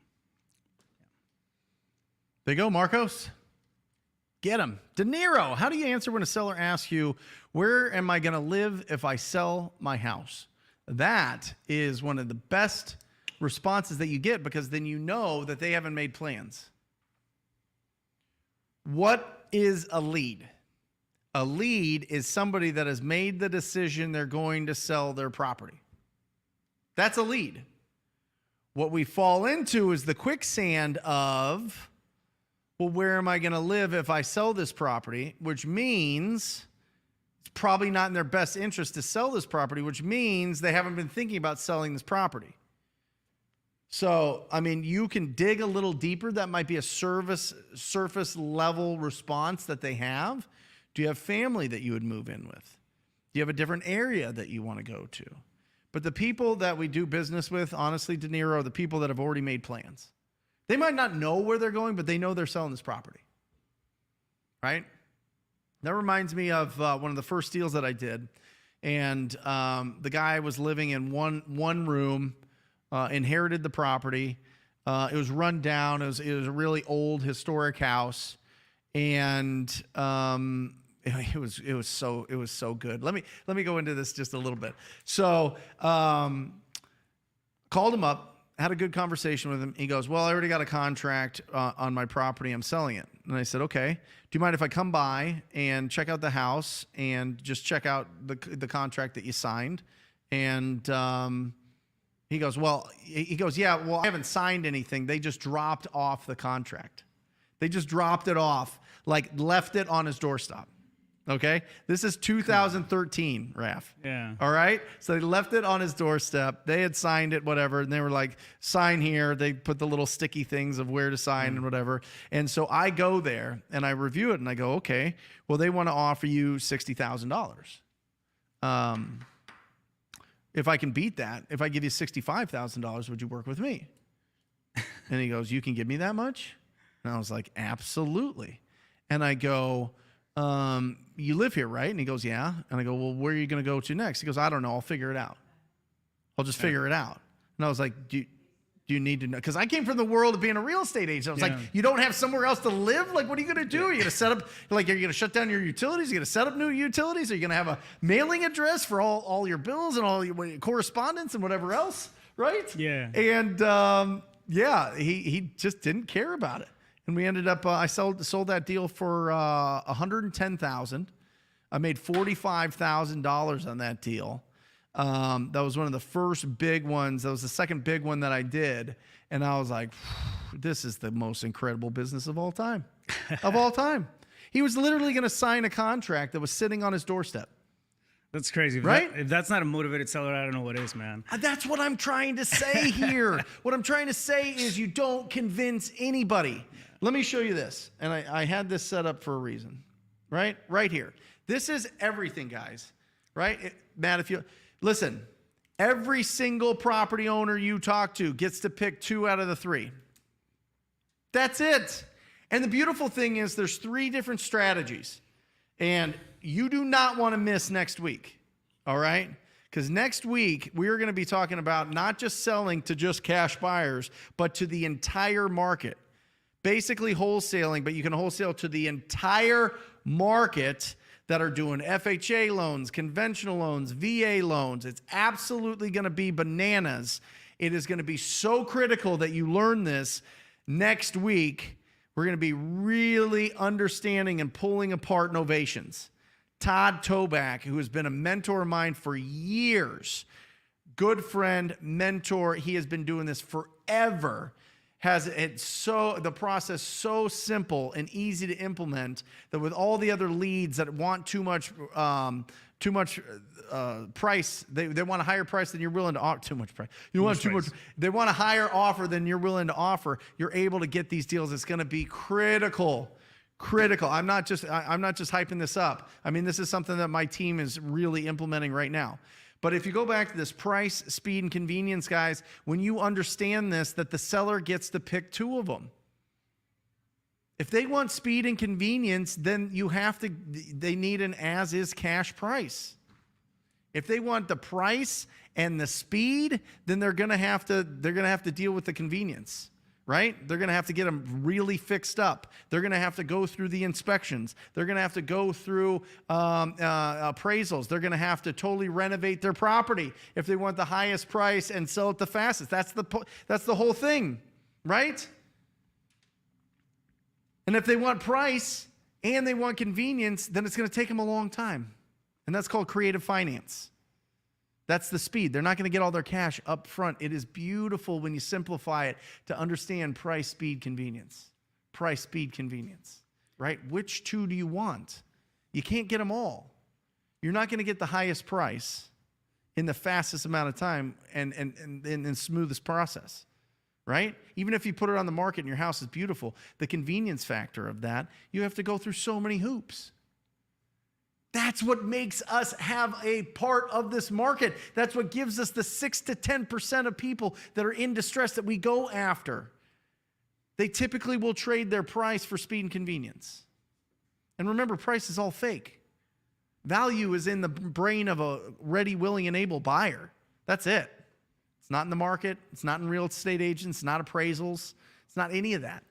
There you go, Marcos. Get him. De Niro, how do you answer when a seller asks you, where am I going to live if I sell my house? That is one of the best responses that you get, because then you know that they haven't made plans. What is a lead? A lead is somebody that has made the decision they're going to sell their property. That's a lead. What we fall into is the quicksand of, well, where am I going to live if I sell this property? Which means it's probably not in their best interest to sell this property, which means they haven't been thinking about selling this property. So, you can dig a little deeper. That might be a surface level response that they have. Do you have family that you would move in with? Do you have a different area that you want to go to? But the people that we do business with, honestly, De Niro, are the people that have already made plans. They might not know where they're going, but they know they're selling this property. Right? That reminds me of one of the first deals that I did. And the guy was living in one room, inherited the property. It was run down. It was a really old historic house, and it was so good. Let me go into this just a little bit. So called him up, had a good conversation with him. He goes, well, I already got a contract on my property. I'm selling it. And I said, okay, do you mind if I come by and check out the house and just check out the contract that you signed? And he goes, yeah, well, I haven't signed anything. They just dropped off the contract. They just dropped it off, like left it on his doorstep. Okay? This is 2013, Raf. Yeah. All right? So they left it on his doorstep. They had signed it, whatever, and they were like, sign here. They put the little sticky things of where to sign and whatever. And so I go there and I review it and I go, okay, well, they want to offer you $60,000. If I can beat that, if I give you $65,000, would you work with me? And he goes, you can give me that much? And I was like, absolutely. And I go, you live here, right? And he goes, yeah. And I go, well, where are you going to go to next? He goes, I don't know. I'll figure it out. I'll just figure it out. And I was like, do you need to know? Because I came from the world of being a real estate agent. I was like, you don't have somewhere else to live? Like, what are you going to do? Are you going to set up, like, are you going to shut down your utilities? Are you going to set up new utilities? Are you going to have a mailing address for all your bills and all your correspondence and whatever else? Right? Yeah. And, he just didn't care about it. And we ended up, I sold that deal for $110,000. I made $45,000 on that deal. That was one of the first big ones. That was the second big one that I did. And I was like, this is the most incredible business of all time. Of all time. He was literally going to sign a contract that was sitting on his doorstep. That's crazy. Right? If that's not a motivated seller, I don't know what is, man. That's what I'm trying to say here. What I'm trying to say is you don't convince anybody. Let me show you this. And I had this set up for a reason. Right here. This is everything, guys. Right? Matt, if you... Listen, every single property owner you talk to gets to pick 2 out of the 3. That's it. And the beautiful thing is there's 3 different strategies. And you do not want to miss next week. All right? Because next week, we are going to be talking about not just selling to just cash buyers, but to the entire market. Basically wholesaling, but you can wholesale to the entire market that are doing FHA loans, conventional loans, VA loans. It's absolutely going to be bananas. It is going to be so critical that you learn this next week. We're going to be really understanding and pulling apart novations. Todd Toback, who has been a mentor of mine for years, good friend, mentor. He has been doing this forever. has the process so simple and easy to implement that with all the other leads that want too much price, they want a higher price than you're willing to offer. Too much price. You want too much. They want a higher offer than you're willing to offer. You're able to get these deals. It's going to be critical. I'm not just hyping this up. I mean, this is something that my team is really implementing right now. But if you go back to this price, speed, and convenience, guys, when you understand this, that the seller gets to pick two of them. If they want speed and convenience, then they need an as-is cash price. If they want the price and the speed, then they're going to have to deal with the convenience. Right? They're going to have to get them really fixed up. They're going to have to go through the inspections. They're going to have to go through appraisals. They're going to have to totally renovate their property if they want the highest price and sell it the fastest. That's the whole thing, right? And if they want price and they want convenience, then it's going to take them a long time. And that's called creative finance. That's the speed. They're not going to get all their cash up front. It is beautiful when you simplify it to understand price, speed, convenience. Price, speed, convenience, right? Which two do you want? You can't get them all. You're not going to get the highest price in the fastest amount of time and smoothest process, right? Even if you put it on the market and your house is beautiful, the convenience factor of that, you have to go through so many hoops. That's what makes us have a part of this market. That's what gives us the 6 to 10% of people that are in distress that we go after. They typically will trade their price for speed and convenience. And remember, price is all fake. Value is in the brain of a ready, willing, and able buyer. That's it. It's not in the market. It's not in real estate agents. It's not appraisals. It's not any of that.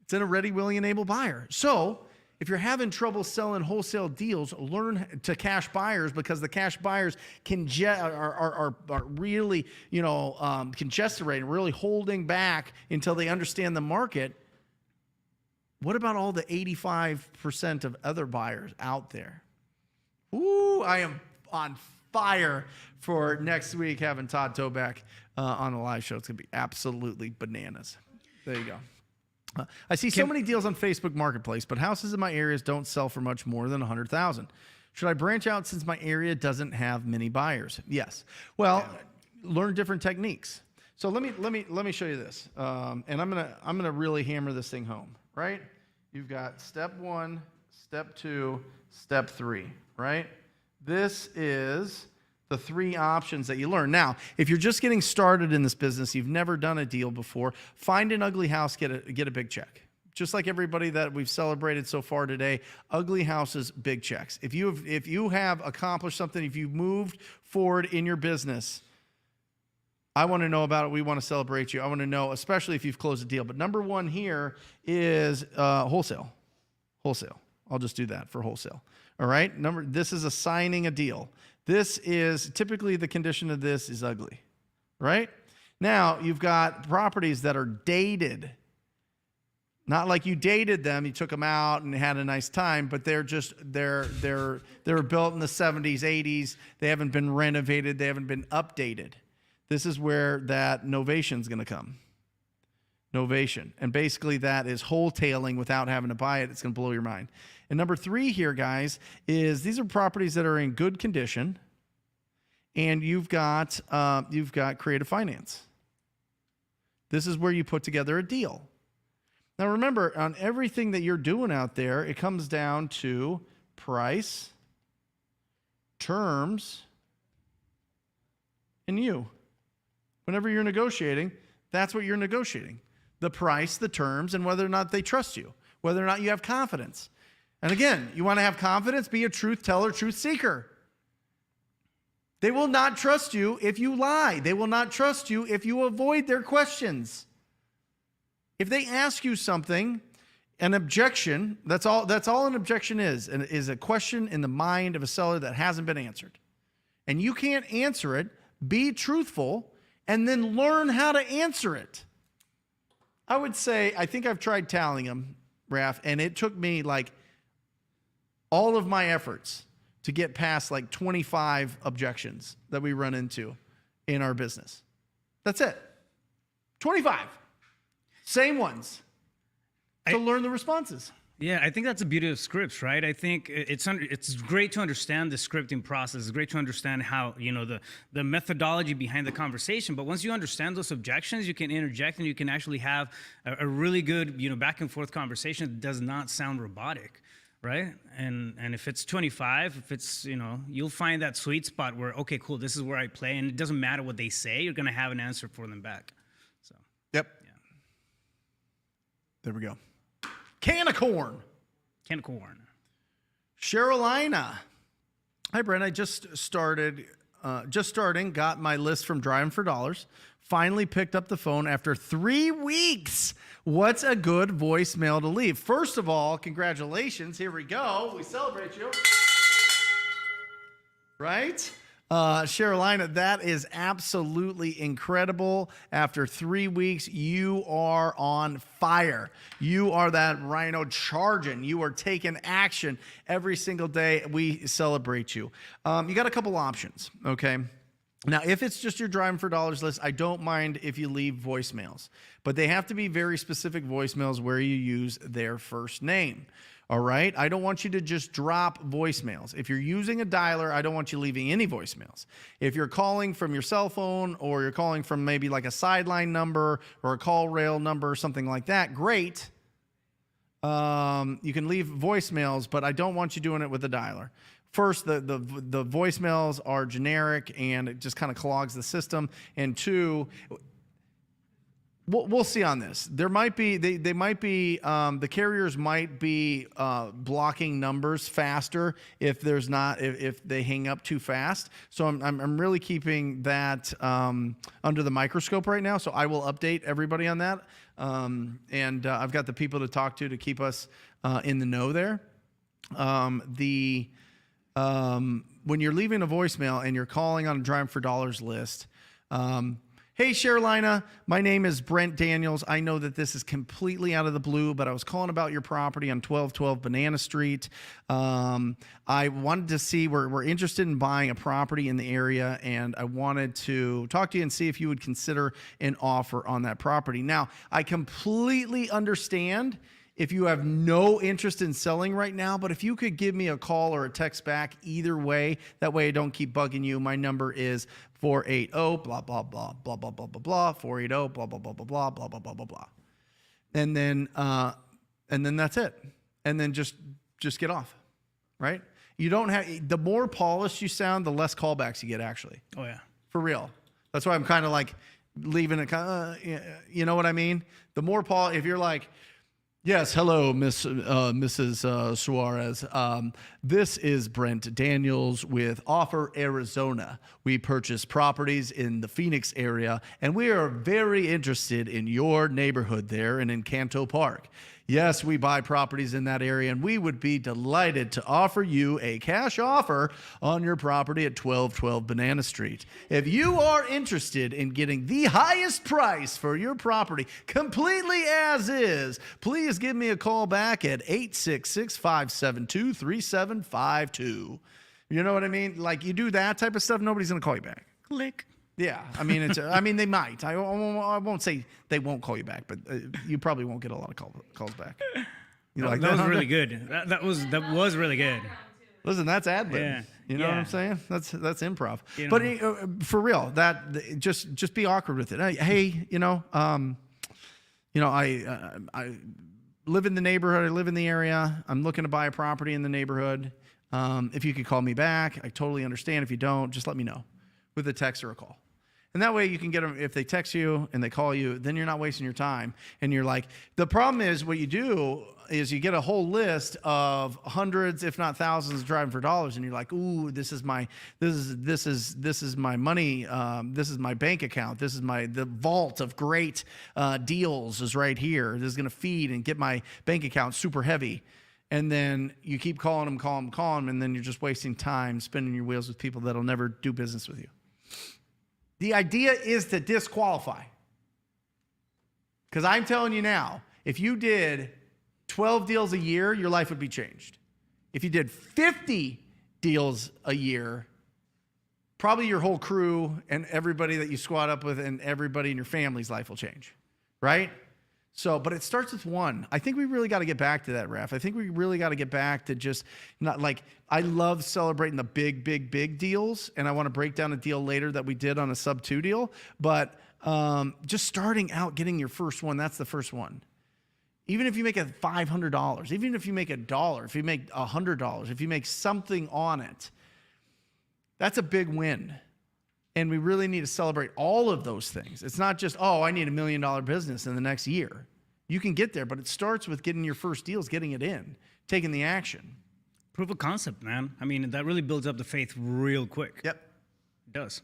It's in a ready, willing, and able buyer. So, if you're having trouble selling wholesale deals, learn to cash buyers, because the cash buyers are really, congested, really holding back until they understand the market. What about all the 85% of other buyers out there? Ooh, I am on fire for next week having Todd Toback on the live show. It's going to be absolutely bananas. There you go. I see so many deals on Facebook Marketplace, but houses in my areas don't sell for much more than $100,000. Should I branch out since my area doesn't have many buyers? Yes. Well, learn different techniques. So let me show you this, and I'm gonna really hammer this thing home. Right? You've got step 1, step 2, step 3. Right? This is the 3 options that you learn. Now, if you're just getting started in this business, you've never done a deal before, find an ugly house, get a big check. Just like everybody that we've celebrated so far today, ugly houses, big checks. If you have accomplished something, if you've moved forward in your business, I want to know about it. We want to celebrate you. I want to know, especially if you've closed a deal. But number 1 here is wholesale. Wholesale. I'll just do that for wholesale. All right? This is assigning a deal. This is typically the condition of this is ugly, right? Now you've got properties that are dated. Not like you dated them, you took them out and had a nice time, but they're built in the 70s, 80s. They haven't been renovated, they haven't been updated. This is where that novation is going to come. Novation. And basically that is wholetailing without having to buy it. It's going to blow your mind. And number 3 here, guys, is these are properties that are in good condition, and you've got creative finance. This is where you put together a deal. Now remember, on everything that you're doing out there, it comes down to price, terms, and you. Whenever you're negotiating, that's what you're negotiating. The price, the terms, and whether or not they trust you, whether or not you have confidence. And again, you want to have confidence, be a truth teller, truth seeker. They will not trust you if you lie. They will not trust you if you avoid their questions. If they ask you something, an objection, that's all an objection is a question in the mind of a seller that hasn't been answered. And you can't answer it, be truthful, and then learn how to answer it. I would say, I think I've tried tallying them, Raph, and it took me like all of my efforts to get past like 25 objections that we run into in our business. That's it. 25. Same ones. To learn the responses. Yeah, I think that's the beauty of scripts, right? I think it's great to understand the scripting process. It's great to understand how, the methodology behind the conversation. But once you understand those objections, you can interject and you can actually have a really good, back and forth conversation that does not sound robotic, right? And if it's 25, if it's, you'll find that sweet spot where, okay, cool, this is where I play, and it doesn't matter what they say, you're going to have an answer for them back. So. Yep. Yeah. There we go. Can of corn. Carolina. Hi, Brent. I just starting, got my list from Driving for Dollars. Finally picked up the phone after 3 weeks. What's a good voicemail to leave? First of all, congratulations. Here we go. We celebrate you. Right? Carolina, that is absolutely incredible. After 3 weeks, you are on fire. You are that rhino charging. You are taking action every single day. We celebrate you. You got a couple options, okay? Now, if it's just your Driving for Dollars list, I don't mind if you leave voicemails, but they have to be very specific voicemails where you use their first name. All right. I don't want you to just drop voicemails. If you're using a dialer, I don't want you leaving any voicemails. If you're calling from your cell phone or you're calling from maybe like a sideline number or a call rail number or something like that, great. You can leave voicemails, but I don't want you doing it with a dialer. First, the voicemails are generic and it just kind of clogs the system. And two, we'll see on this. There might be the carriers might be blocking numbers faster if they hang up too fast. So I'm really keeping that under the microscope right now. So I will update everybody on that. And I've got the people to talk to keep us in the know there. When you're leaving a voicemail and you're calling on a Driving for Dollars list. Hey, Carolina, my name is Brent Daniels. I know that this is completely out of the blue, but I was calling about your property on 1212 Banana Street. I wanted to see, we're interested in buying a property in the area, and I wanted to talk to you and see if you would consider an offer on that property. Now, I completely understand if you have no interest in selling right now, but if you could give me a call or a text back, either way, that way I don't keep bugging you. My number is 480 blah blah blah blah blah blah blah blah 480 blah blah blah blah blah blah blah blah blah blah. And then that's it. And then just get off. Right? You don't have, the more polished you sound, the less callbacks you get actually. Oh yeah. For real. That's why I'm kind of like leaving it you know what I mean? The more if you're like, yes, hello, Mrs. Suarez. This is Brent Daniels with Offer Arizona. We purchase properties in the Phoenix area, and we are very interested in your neighborhood there in Encanto Park. Yes, we buy properties in that area, and we would be delighted to offer you a cash offer on your property at 1212 Banana Street. If you are interested in getting the highest price for your property, completely as is, please give me a call back at 866-572-3752. You know what I mean? Like, you do that type of stuff, nobody's going to call you back. Click. Yeah, I mean, they might. I won't say they won't call you back, but you probably won't get a lot of calls back. That was really good. That was really good. Listen, that's ad lib. Yeah. You know what I'm saying? That's improv. But for real, that just be awkward with it. Hey, I live in the neighborhood. I live in the area. I'm looking to buy a property in the neighborhood. If you could call me back, I totally understand. If you don't, just let me know with a text or a call. And that way you can get them, if they text you and they call you, then you're not wasting your time. And you're like, the problem is what you do is you get a whole list of hundreds, if not thousands, of Driving for Dollars, and you're like, ooh, this is my money, this is my bank account, the vault of great deals is right here. This is gonna feed and get my bank account super heavy. And then you keep calling them, and then you're just wasting time spinning your wheels with people that'll never do business with you. The idea is to disqualify. Because I'm telling you now, if you did 12 deals a year, your life would be changed. If you did 50 deals a year, probably your whole crew and everybody that you squat up with and everybody in your family's life will change, right? So, but it starts with one. I think we really got to get back to that, Raf. I think we really got to get back to just not like, I love celebrating the big deals, and I want to break down a deal later that we did on a sub 2 deal. But just starting out, getting your first one, that's the first one. Even if you make $500, even if you make $1, if you make $100, if you make something on it, that's a big win. And we really need to celebrate all of those things. It's not just, oh, I need $1 million business in the next year. You can get there, but it starts with getting your first deals, getting it in, taking the action. Proof of concept, man. I mean, that really builds up the faith real quick. Yep. It does.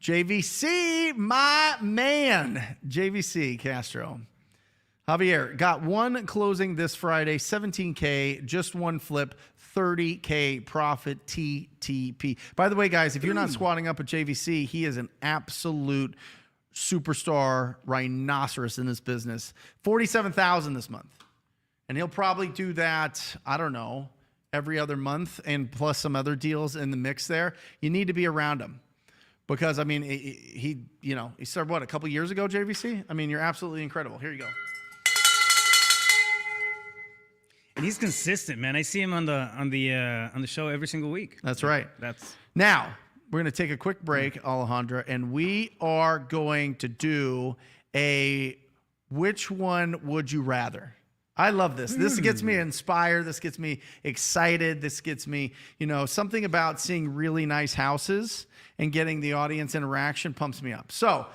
JVC, my man. JVC Castro. Javier, got one closing this Friday, 17K, just one flip, 30K profit, TTP. By the way, guys, if you're not squatting up at JVC, he is an absolute superstar rhinoceros in this business. 47,000 this month. And he'll probably do that, I don't know, every other month, and plus some other deals in the mix there. You need to be around him. Because, I mean, he started, what, a couple years ago, JVC? I mean, you're absolutely incredible. Here you go. And he's consistent, man. I see him on the show every single week. That's right. Now, we're going to take a quick break, Alejandra, and we are going to do a which one would you rather? I love this. This gets me inspired. This gets me excited. This gets me, something about seeing really nice houses and getting the audience interaction pumps me up. So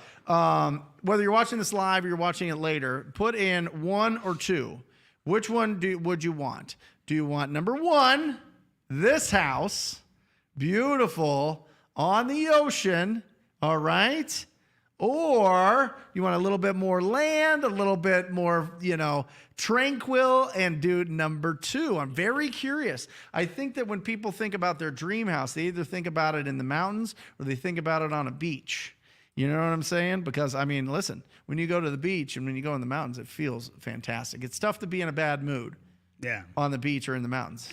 whether you're watching this live or you're watching it later, put in 1 or 2. Which one would you want? Do you want number 1, this house, beautiful, on the ocean, all right? Or you want a little bit more land, a little bit more, tranquil, and do number 2. I'm very curious. I think that when people think about their dream house, they either think about it in the mountains or they think about it on a beach. You know what I'm saying? Because, I mean, listen, when you go to the beach and when you go in the mountains, it feels fantastic. It's tough to be in a bad mood on the beach or in the mountains.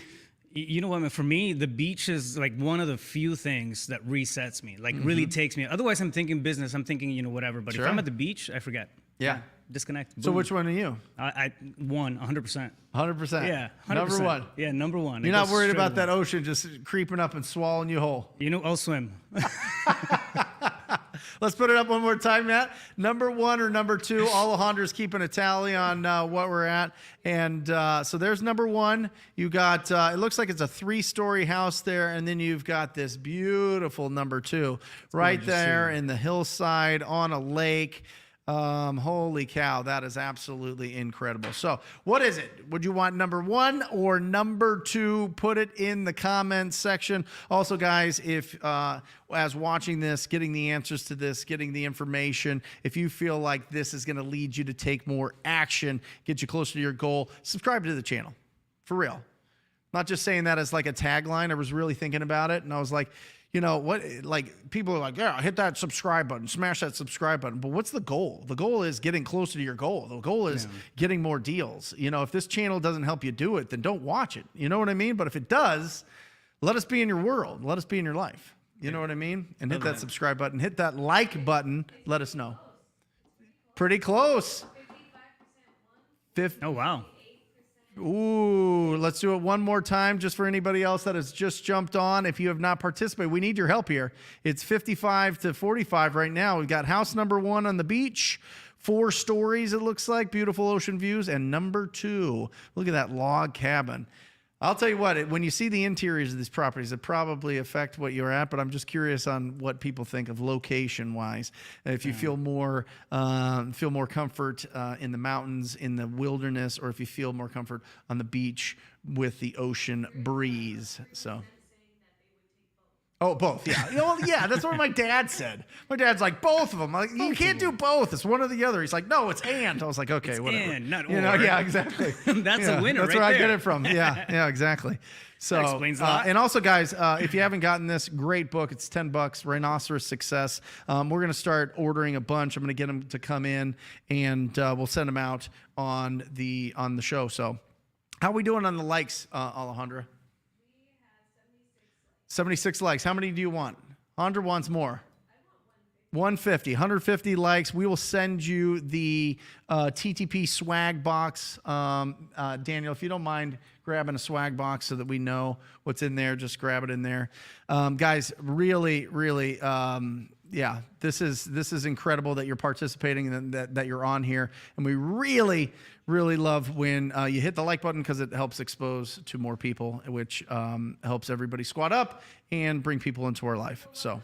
You know what, man? For me, the beach is like one of the few things that resets me, like really takes me. Otherwise, I'm thinking business, I'm thinking, whatever. But if I'm at the beach, I forget. Yeah. Disconnect. Boom. So which one are you? I won 100%. 100%. Yeah, 100%. Number 1. Yeah, number 1. You're not worried about that ocean just creeping up and swallowing you whole. I'll swim. Let's put it up one more time, Matt. Number 1 or number 2. Alejandra's keeping a tally on what we're at. And so there's number 1. You got, it looks like it's a 3-story house there. And then you've got this beautiful number 2 right there in the hillside on a lake. Holy cow, that is absolutely incredible. So what is it? Would you want number 1 or number 2? Put it in the comments section. Also, guys, if as watching this, getting the answers to this, getting the information, if you feel like this is going to lead you to take more action, get you closer to your goal, subscribe to the channel. For real. Not just saying that as like a tagline. I was really thinking about it, and I was like, what, like, people are like, yeah, hit that subscribe button, smash that subscribe button. But what's the goal? The goal is getting closer to your goal. The goal is getting more deals. If this channel doesn't help you do it, then don't watch it. You know what I mean? But if it does, let us be in your world. Let us be in your life. You know what I mean? And hit that subscribe button. Hit that like button. Let us know. Pretty close. Oh, wow. Ooh, let's do it one more time just for anybody else that has just jumped on. If you have not participated, we need your help here. It's 55 to 45 right now. We've got house number 1 on the beach, 4 stories, it looks like, beautiful ocean views, and number 2, look at that log cabin. I'll tell you what, when you see the interiors of these properties, it probably affect what you're at, but I'm just curious on what people think of location-wise. If you feel more comfort in the mountains, in the wilderness, or if you feel more comfort on the beach with the ocean breeze. So. Oh, both, yeah. Yeah, that's what my dad said. My dad's like, both of them. I'm like, you can't do both. It's one or the other. He's like, no, it's and. I was like, okay, whatever. And, not or. Yeah, exactly. That's a winner. That's right where there. I get it from. Yeah, exactly. So, that explains a lot. And also, guys, if you haven't gotten this great book, it's $10, Rhinoceros Success. We're going to start ordering a bunch. I'm going to get them to come in, and we'll send them out on the show. So, how are we doing on the likes, Alejandra? 76 likes. How many do you want? 100 wants more. 150 likes. We will send you the TTP swag box. Daniel, if you don't mind grabbing a swag box so that we know what's in there, just grab it in there. Guys, really, really, yeah, this is incredible that you're participating and that you're on here. And we really, really love when you hit the like button because it helps expose to more people, which helps everybody squat up and bring people into our life. So,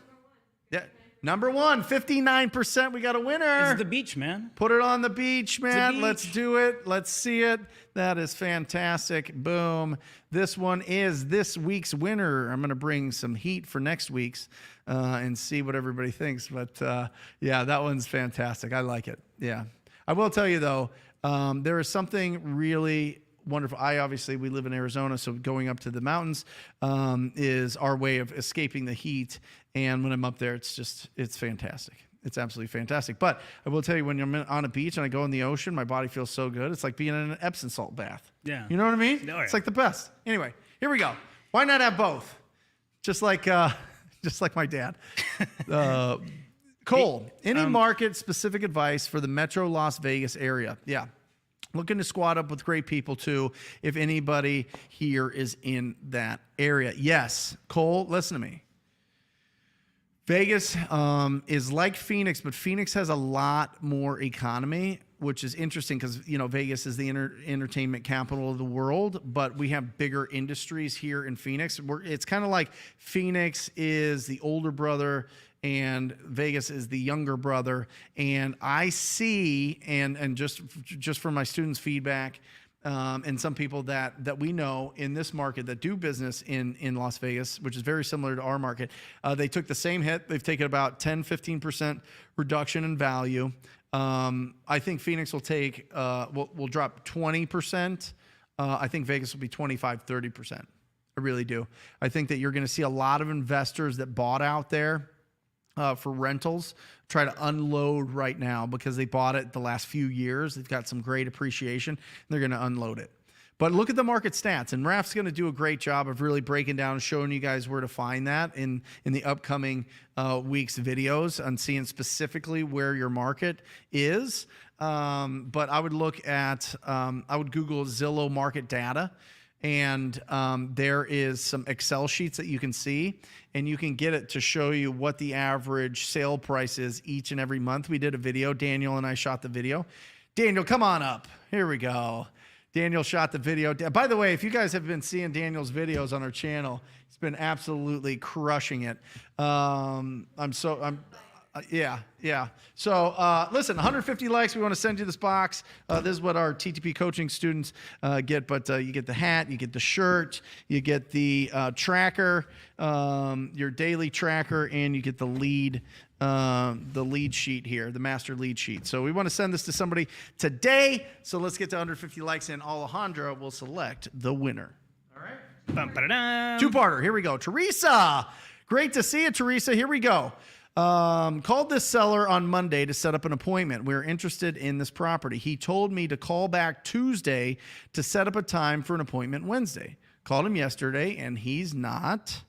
yeah. Number one, 59%. We got a winner. This is the beach, man. Put it on the beach, man. beach. Let's do it. Let's see it. That is fantastic. Boom. This one is this week's winner. I'm going to bring some heat for next week's and see what everybody thinks. But yeah, that one's fantastic. I like it. Yeah. I will tell you, though, there is something really wonderful. We live in Arizona, so going up to the mountains is our way of escaping the heat. And when I'm up there, it's fantastic. It's absolutely fantastic. But I will tell you, when I'm on a beach and I go in the ocean, my body feels so good. It's like being in an Epsom salt bath. Yeah. You know what I mean? Oh, yeah. It's like the best. Anyway, here we go. Why not have both? Just like my dad. Cole, any market-specific advice for the Metro Las Vegas area? Yeah. Looking to squat up with great people, too, if anybody here is in that area. Yes. Cole, listen to me. Vegas is like Phoenix, but Phoenix has a lot more economy, which is interesting because, Vegas is the entertainment capital of the world, but we have bigger industries here in Phoenix. It's kind of like Phoenix is the older brother and Vegas is the younger brother. And I see, and just from my students' feedback, and some people that we know in this market that do business in Las Vegas, which is very similar to our market, they took the same hit. They've taken about 10-15% reduction in value. I think Phoenix will take will drop 20%. I think Vegas will be 25-30%. I really do. I think that you're going to see a lot of investors that bought out there for rentals try to unload right now because they bought it the last few years. They've got some great appreciation. They're going to unload it. But look at the market stats, and Raf's going to do a great job of really breaking down and showing you guys where to find that in the upcoming week's videos and seeing specifically where your market is. But I would look at, I would Google Zillow market data, and there is some Excel sheets that you can see, and you can get it to show you what the average sale price is each and every month. We did a video. Daniel and I shot the video. Daniel, come on up. Here we go. Daniel shot the video. By the way, if you guys have been seeing Daniel's videos on our channel, he's been absolutely crushing it. Yeah. So listen, 150 likes. We want to send you this box. This is what our TTP coaching students get. But you get the hat, you get the shirt, you get the tracker, your daily tracker, and you get the lead sheet here, the master lead sheet. So we want to send this to somebody today. So let's get to under 50 likes, and Alejandra will select the winner. All right. Bum-ba-da-dum. Two-parter. Here we go. Teresa. Great to see you, Teresa. Here we go. Called this seller on Monday to set up an appointment. We're interested in this property. He told me to call back Tuesday to set up a time for an appointment Wednesday. Called him yesterday, and he's not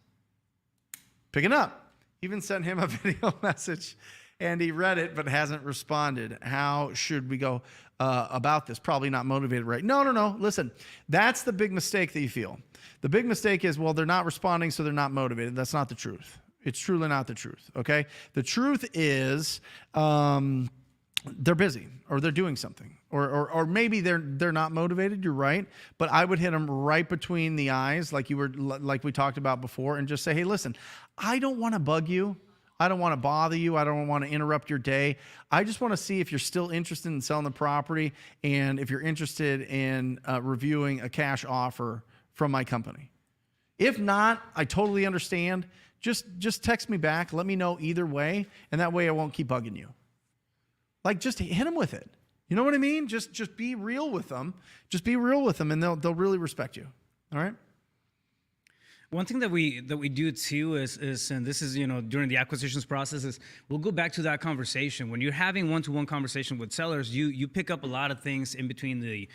picking up. Even sent him a video message, and he read it but hasn't responded. How should we go about this? Probably not motivated, right? No. Listen, that's the big mistake that you feel. The big mistake is, well, they're not responding, so they're not motivated. That's not the truth. It's truly not the truth, okay? The truth is they're busy or they're doing something. Or maybe they're not motivated, you're right, but I would hit them right between the eyes like we talked about before and just say, hey, listen, I don't want to bug you. I don't want to bother you. I don't want to interrupt your day. I just want to see if you're still interested in selling the property and if you're interested in reviewing a cash offer from my company. If not, I totally understand. Just text me back. Let me know either way, and that way I won't keep bugging you. Like, just hit them with it. You know what I mean? Just be real with them. Just be real with them, and they'll really respect you. All right? One thing that we do too is and this is during the acquisitions process is we'll go back to that conversation. When you're having one-to-one conversation with sellers, you pick up a lot of things in between the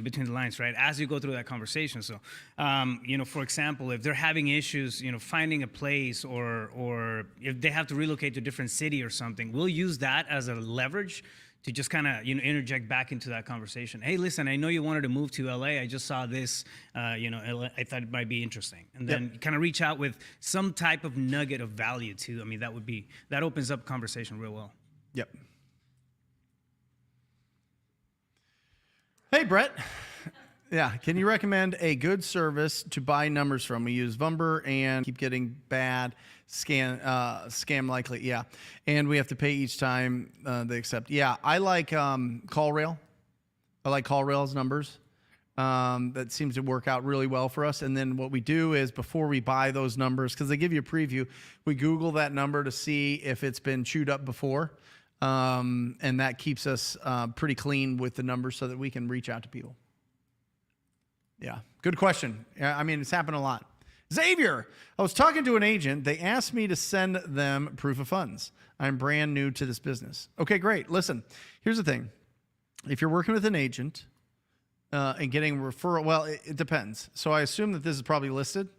between the lines, right? As you go through that conversation. So for example, if they're having issues finding a place or if they have to relocate to a different city or something, we'll use that as a leverage to just kind of interject back into that conversation. Hey, listen, I know you wanted to move to LA. I just saw this, I thought it might be interesting. And then kind of reach out with some type of nugget of value too. I mean, that opens up conversation real well. Yep. Hey, Brett. Yeah, can you recommend a good service to buy numbers from? We use Vumber and keep getting bad scam likely. Yeah, and we have to pay each time they accept. Yeah, I like CallRail. I like CallRail's numbers. That seems to work out really well for us. And then what we do is before we buy those numbers, because they give you a preview, we Google that number to see if it's been chewed up before. And that keeps us pretty clean with the numbers so that we can reach out to people. Yeah, good question. I mean, it's happened a lot. Xavier, I was talking to an agent. They asked me to send them proof of funds. I'm brand new to this business. Okay, great. Listen, here's the thing. If you're working with an agent and getting referral, well, it depends. So I assume that this is probably listed,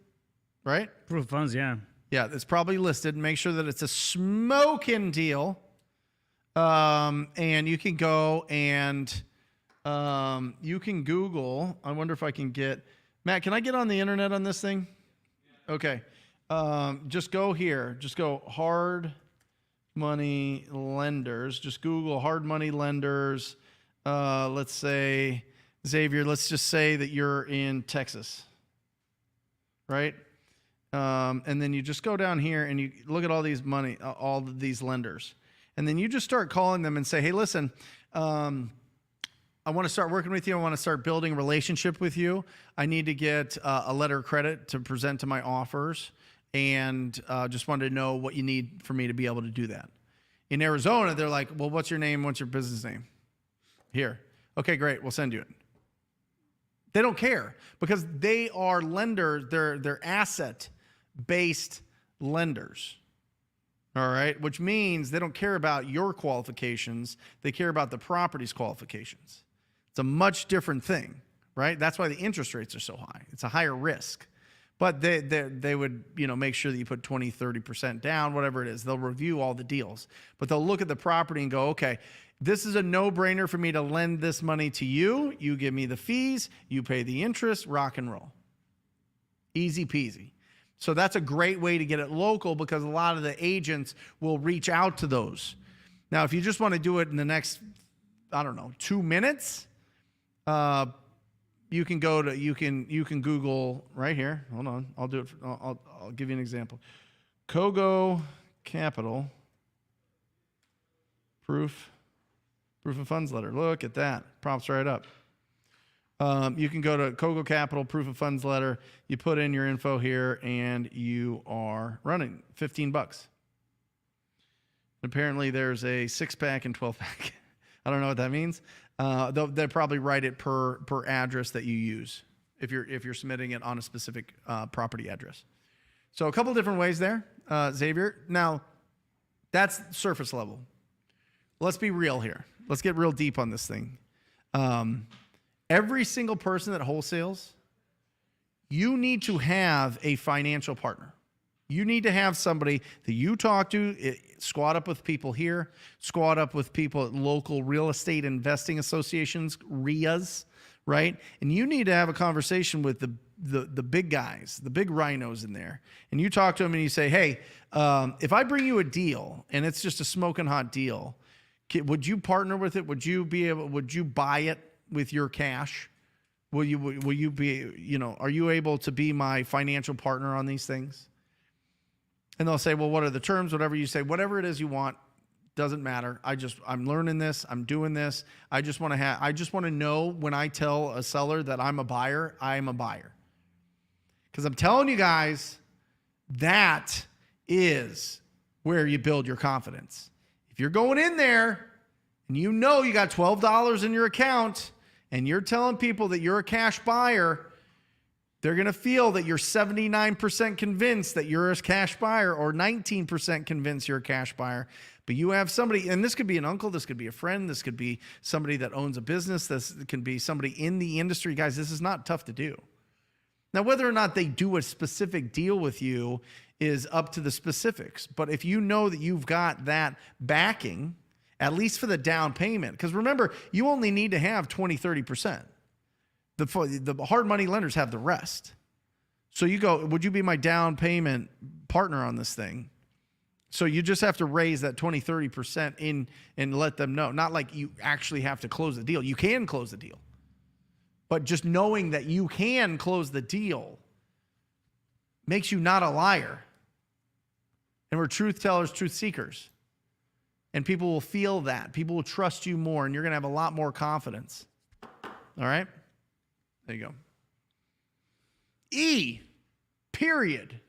right? Proof of funds, yeah. Yeah, it's probably listed. Make sure that it's a smoking deal. And you can go and you can Google. I wonder if I can get Matt. Can I get on the internet on this thing? Okay. Just go here. Just go hard money lenders. Just Google hard money lenders. Let's say Xavier. Let's just say that you're in Texas, right? And then you just go down here and you look at all these all of these lenders, and then you just start calling them and say, "Hey, listen." I want to start working with you. I want to start building a relationship with you. I need to get a letter of credit to present to my offers, and just wanted to know what you need for me to be able to do that. In Arizona, they're like, well, what's your name? What's your business name? Here. Okay, great. We'll send you it. They don't care because they are lenders. They're asset-based lenders. All right, which means they don't care about your qualifications. They care about the property's qualifications. It's a much different thing, right? That's why the interest rates are so high. It's a higher risk. But they would, make sure that you put 20, 30% down, whatever it is. They'll review all the deals. But they'll look at the property and go, okay, this is a no-brainer for me to lend this money to you. You give me the fees. You pay the interest. Rock and roll. Easy peasy. So that's a great way to get it local because a lot of the agents will reach out to those. Now, if you just want to do it in the next, 2 minutes, you can Google right here. Hold on, I'll do it. I'll give you an example. Kogo Capital proof of funds letter. Look at that, pops right up. You can go to Kogo Capital proof of funds letter. You put in your info here, and you are running $15. Apparently, there's a 6-pack and 12-pack. I don't know what that means. They'll probably write it per address that you use if you're submitting it on a specific property address. So a couple different ways there, Xavier. Now, that's surface level. Let's be real here. Let's get real deep on this thing. Every single person that wholesales, you need to have a financial partner. You need to have somebody that you talk to, squat up with people here, squat up with people at local real estate investing associations, RIAs, right? And you need to have a conversation with the big guys, the big rhinos in there. And you talk to them and you say, hey, if I bring you a deal and it's just a smoking hot deal, would you partner with it? Would you buy it with your cash? Will you be, are you able to be my financial partner on these things? And they'll say, well, what are the terms? Whatever you say, whatever it is you want, doesn't matter. I'm learning this. I'm doing this. I just want to know when I tell a seller that I'm a buyer, I'm a buyer. Because I'm telling you guys, that is where you build your confidence. If you're going in there and you got $12 in your account and you're telling people that you're a cash buyer, They're going to feel that you're 79% convinced that you're a cash buyer or 19% convinced you're a cash buyer. But you have somebody, and this could be an uncle, this could be a friend, this could be somebody that owns a business, this can be somebody in the industry. Guys, this is not tough to do. Now, whether or not they do a specific deal with you is up to the specifics. But if you know that you've got that backing, at least for the down payment, because remember, you only need to have 20, 30%. The hard money lenders have the rest. So you go, would you be my down payment partner on this thing? So you just have to raise that 20, 30% in and let them know. Not like you actually have to close the deal. You can close the deal. But just knowing that you can close the deal makes you not a liar. And we're truth tellers, truth seekers. And people will feel that. People will trust you more, and you're going to have a lot more confidence. All right? There you go. E, period.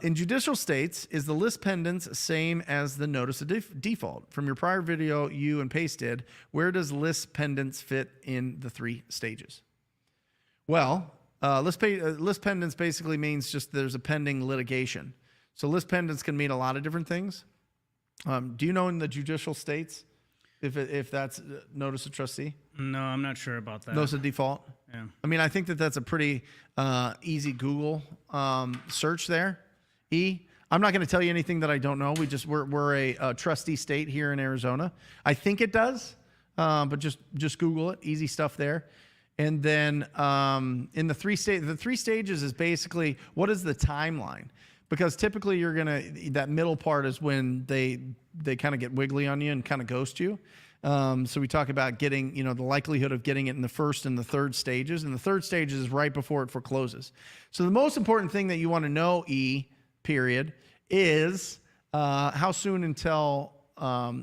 In judicial states, is the list pendants same as the notice of default? From your prior video you and Pace did, where does list pendants fit in the 3 stages? Well, list pendants basically means just there's a pending litigation. So list pendants can mean a lot of different things. Do you know in the judicial states if that's notice of trustee? No, I'm not sure about that. Notice of default? Yeah. I mean, I think that's a pretty easy Google search there. E, I'm not going to tell you anything that I don't know. We're a trustee state here in Arizona. I think it does, but just Google it. Easy stuff there. And then in the 3 stages is basically what is the timeline? Because typically that middle part is when they kind of get wiggly on you and kind of ghost you. So we talk about getting, the likelihood of getting it in the 1st and the 3rd stages. And the 3rd stage is right before it forecloses. So the most important thing that you want to know, E, period, is how soon until how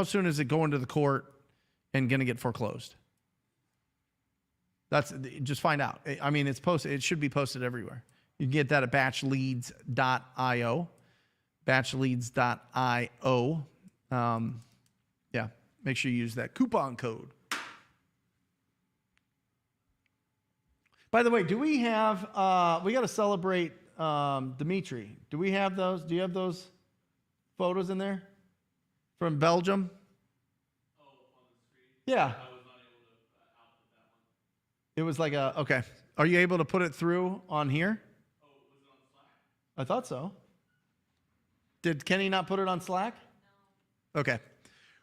soon is it going to the court and going to get foreclosed? Just find out. I mean, it's posted. It should be posted everywhere. You can get that at batchleads.io. Batchleads.io. Yeah, make sure you use that coupon code. By the way, do we have? We got to celebrate Dimitri. Do we have those? Do you have those photos in there from Belgium? Oh, on the screen. Yeah. It was like okay. Are you able to put it through on here? Oh, was it on Slack? I thought so. Did Kenny not put it on Slack? No. Okay.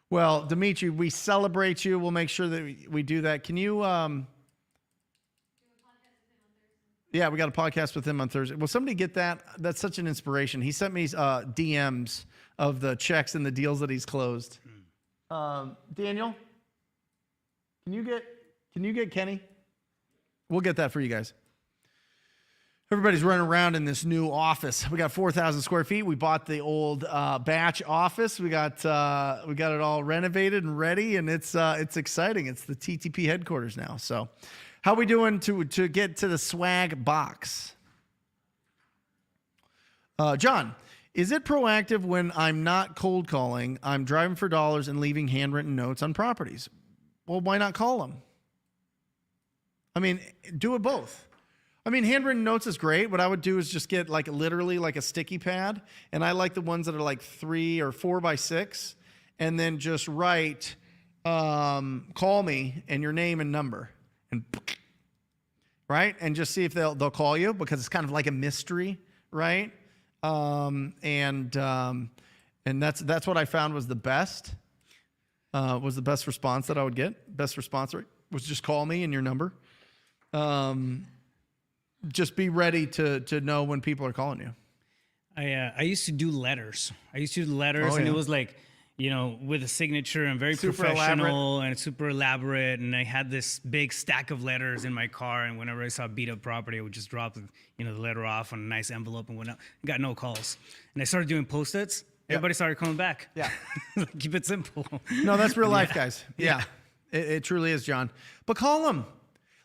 Well, Dimitri, we celebrate you. We'll make sure that we do that. Can you, yeah, we got a podcast with him on Thursday. Will somebody get that? That's such an inspiration. He sent me DMs of the checks and the deals that he's closed. Daniel, can you get Kenny? We'll get that for you guys. Everybody's running around in this new office. We got 4,000 square feet. We bought the old batch office. We got it all renovated and ready, and it's exciting. It's the TTP headquarters now. So, how are we doing to get to the swag box? John, is it proactive when I'm not cold calling? I'm driving for dollars and leaving handwritten notes on properties. Well, why not call them? I mean, do it both. I mean, handwritten notes is great. What I would do is just get literally a sticky pad. And I like the ones that are 3 or 4 by 6. And then just write, call me and your name and number. And right? And just see if they'll call you, because it's kind of like a mystery, right? And that's what I found was the best. Was the best response that I would get. Best response rate was just call me and your number. Just be ready to know when people are calling you. I used to do letters. And it was with a signature and very super professional and super elaborate. And I had this big stack of letters in my car. And whenever I saw beat up property, I would just drop the letter off on a nice envelope and whatnot. I got no calls. And I started doing Post-its. Everybody started coming back. Yeah. Keep it simple. No, that's real life, guys. Yeah. It truly is, John. But call them.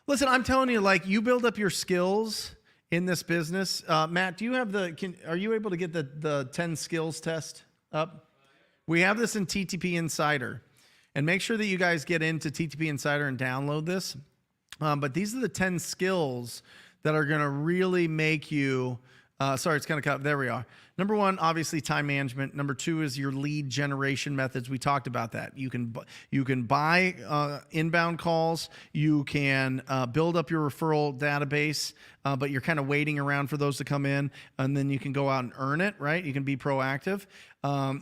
Listen, I'm telling you, you build up your skills in this business. Matt, do you have are you able to get the 10 skills test up? We have this in TTP Insider. And make sure that you guys get into TTP Insider and download this. But these are the 10 skills that are going to really make you, sorry, it's going to cut. There we are. Number one, obviously time management. Number two is your lead generation methods. We talked about that. You can buy inbound calls. You can build up your referral database, but you're kind of waiting around for those to come in, and then you can go out and earn it, right? You can be proactive.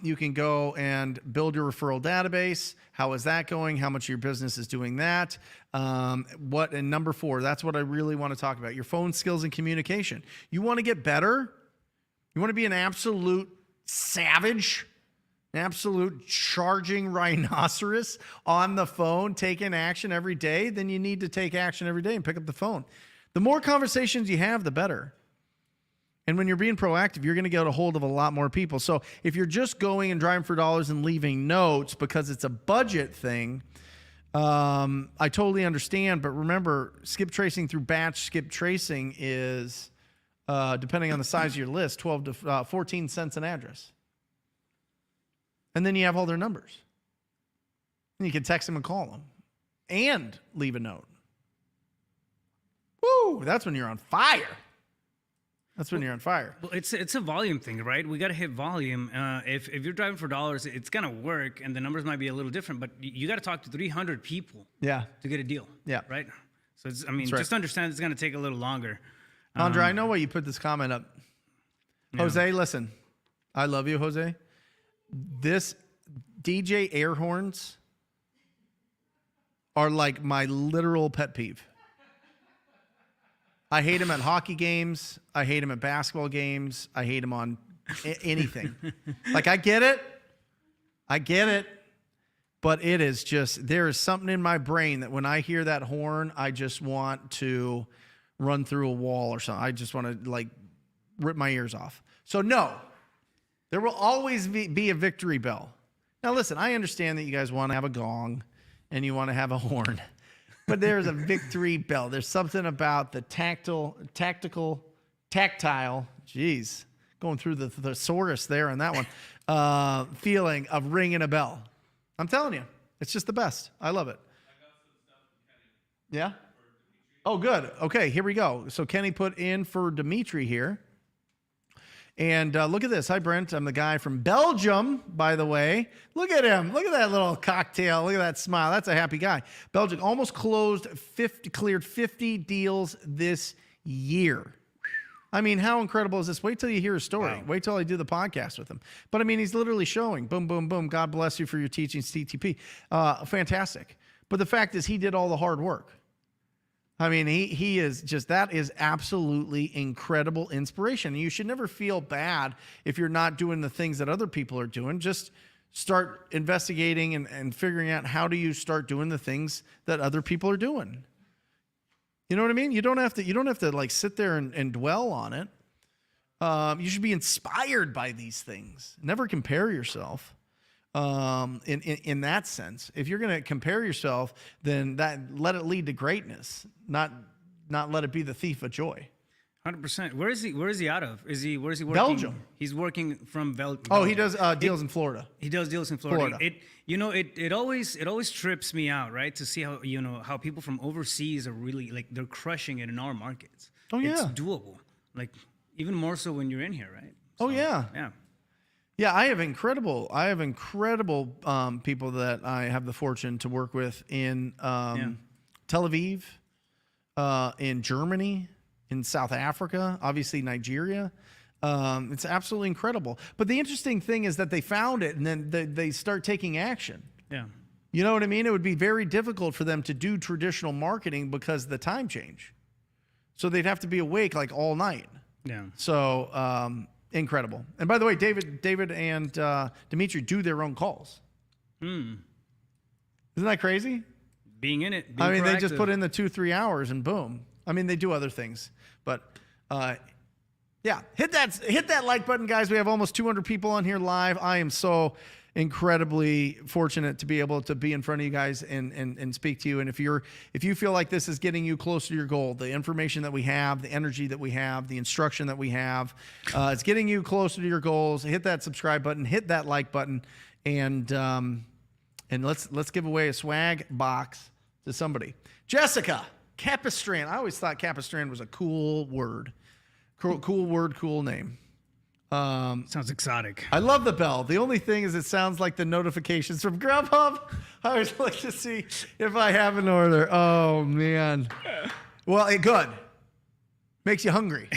You can go and build your referral database. How is that going? How much of your business is doing that? And number four, that's what I really want to talk about. Your phone skills and communication. You want to get better? You want to be an absolute savage, an absolute charging rhinoceros on the phone, taking action every day? Then you need to take action every day and pick up the phone. The more conversations you have, the better. And when you're being proactive, you're going to get a hold of a lot more people. So if you're just going and driving for dollars and leaving notes because it's a budget thing, I totally understand. But remember, skip tracing through batch skip tracing is, depending on the size of your list, 12 to 14 cents an address. And then you have all their numbers. And you can text them and call them and leave a note. Woo, that's when you're on fire. That's when you're on fire. Well, it's a volume thing, right? We got to hit volume. If you're driving for dollars, it's gonna work, and the numbers might be a little different. But you got to talk to 300 people, to get a deal, right? So just understand it's gonna take a little longer. Andre, I know why you put this comment up. Yeah. Jose, listen, I love you, Jose. This DJ air horns are like my literal pet peeve. I hate him at hockey games. I hate him at basketball games. I hate him on anything. Like, I get it, but it is just, there is something in my brain that when I hear that horn, I just want to run through a wall or something. I just want to, like, rip my ears off. So, no, there will always be a victory bell. Now, listen, I understand that you guys want to have a gong and you want to have a horn. But there's a victory bell. There's something about the tactile, going through the thesaurus there on that one, feeling of ringing a bell. I'm telling you, it's just the best. I love it. I got some stuff from Kenny. Yeah? Oh, good. Okay, here we go. So Kenny put in for Dimitri here. And look at this. Hi, Brent. I'm the guy from Belgium, by the way. Look at him. Look at that little cocktail. Look at that smile. That's a happy guy. Belgium almost cleared 50 deals this year. I mean, how incredible is this? Wait till you hear his story. Wow. Wait till I do the podcast with him. But, I mean, he's literally showing, boom, boom, boom, God bless you for your teachings, TTP. Fantastic. But the fact is he did all the hard work. I mean, he is just, that is absolutely incredible inspiration. You should never feel bad if you're not doing the things that other people are doing. Just start investigating and figuring out how do you start doing the things that other people are doing. You know what I mean? You don't have to like sit there and dwell on it. You should be inspired by these things. Never compare yourself. In that sense, if you're going to compare yourself, then let it lead to greatness, not let it be the thief of joy. 100%. Where is he out of? Where's he working? Belgium. He's working from Belgium. Oh, he does deals in Florida. He does deals in Florida. It always trips me out, right? To see how people from overseas are really, like, they're crushing it in our markets. Oh yeah. It's doable. Like, even more so when you're in here, right? So, oh yeah. Yeah. Yeah, I have incredible people that I have the fortune to work with in Tel Aviv, in Germany, in South Africa, obviously Nigeria. It's absolutely incredible. But the interesting thing is that they found it and then they start taking action. Yeah. You know what I mean? It would be very difficult for them to do traditional marketing because of the time change. So they'd have to be awake like all night. Yeah. So, incredible. And by the way, David and Dimitri do their own calls. Isn't that crazy? Being in it. I mean, they just put in the 2-3 hours and boom. I mean, they do other things, but yeah, hit that like button, guys. We have almost 200 people on here live. I am so incredibly fortunate to be able to be in front of you guys and speak to you. And if you feel like this is getting you closer to your goal, the information that we have, the energy that we have, the instruction that we have, it's getting you closer to your goals. Hit that subscribe button, hit that like button, and let's give away a swag box to somebody. Jessica Capistrand. I always thought Capistrand was a cool word. Cool word, cool name. Sounds exotic. I love the bell. The only thing is it sounds like the notifications from Grubhub. I always like to see if I have an order. Oh, man. Well, good. Makes you hungry,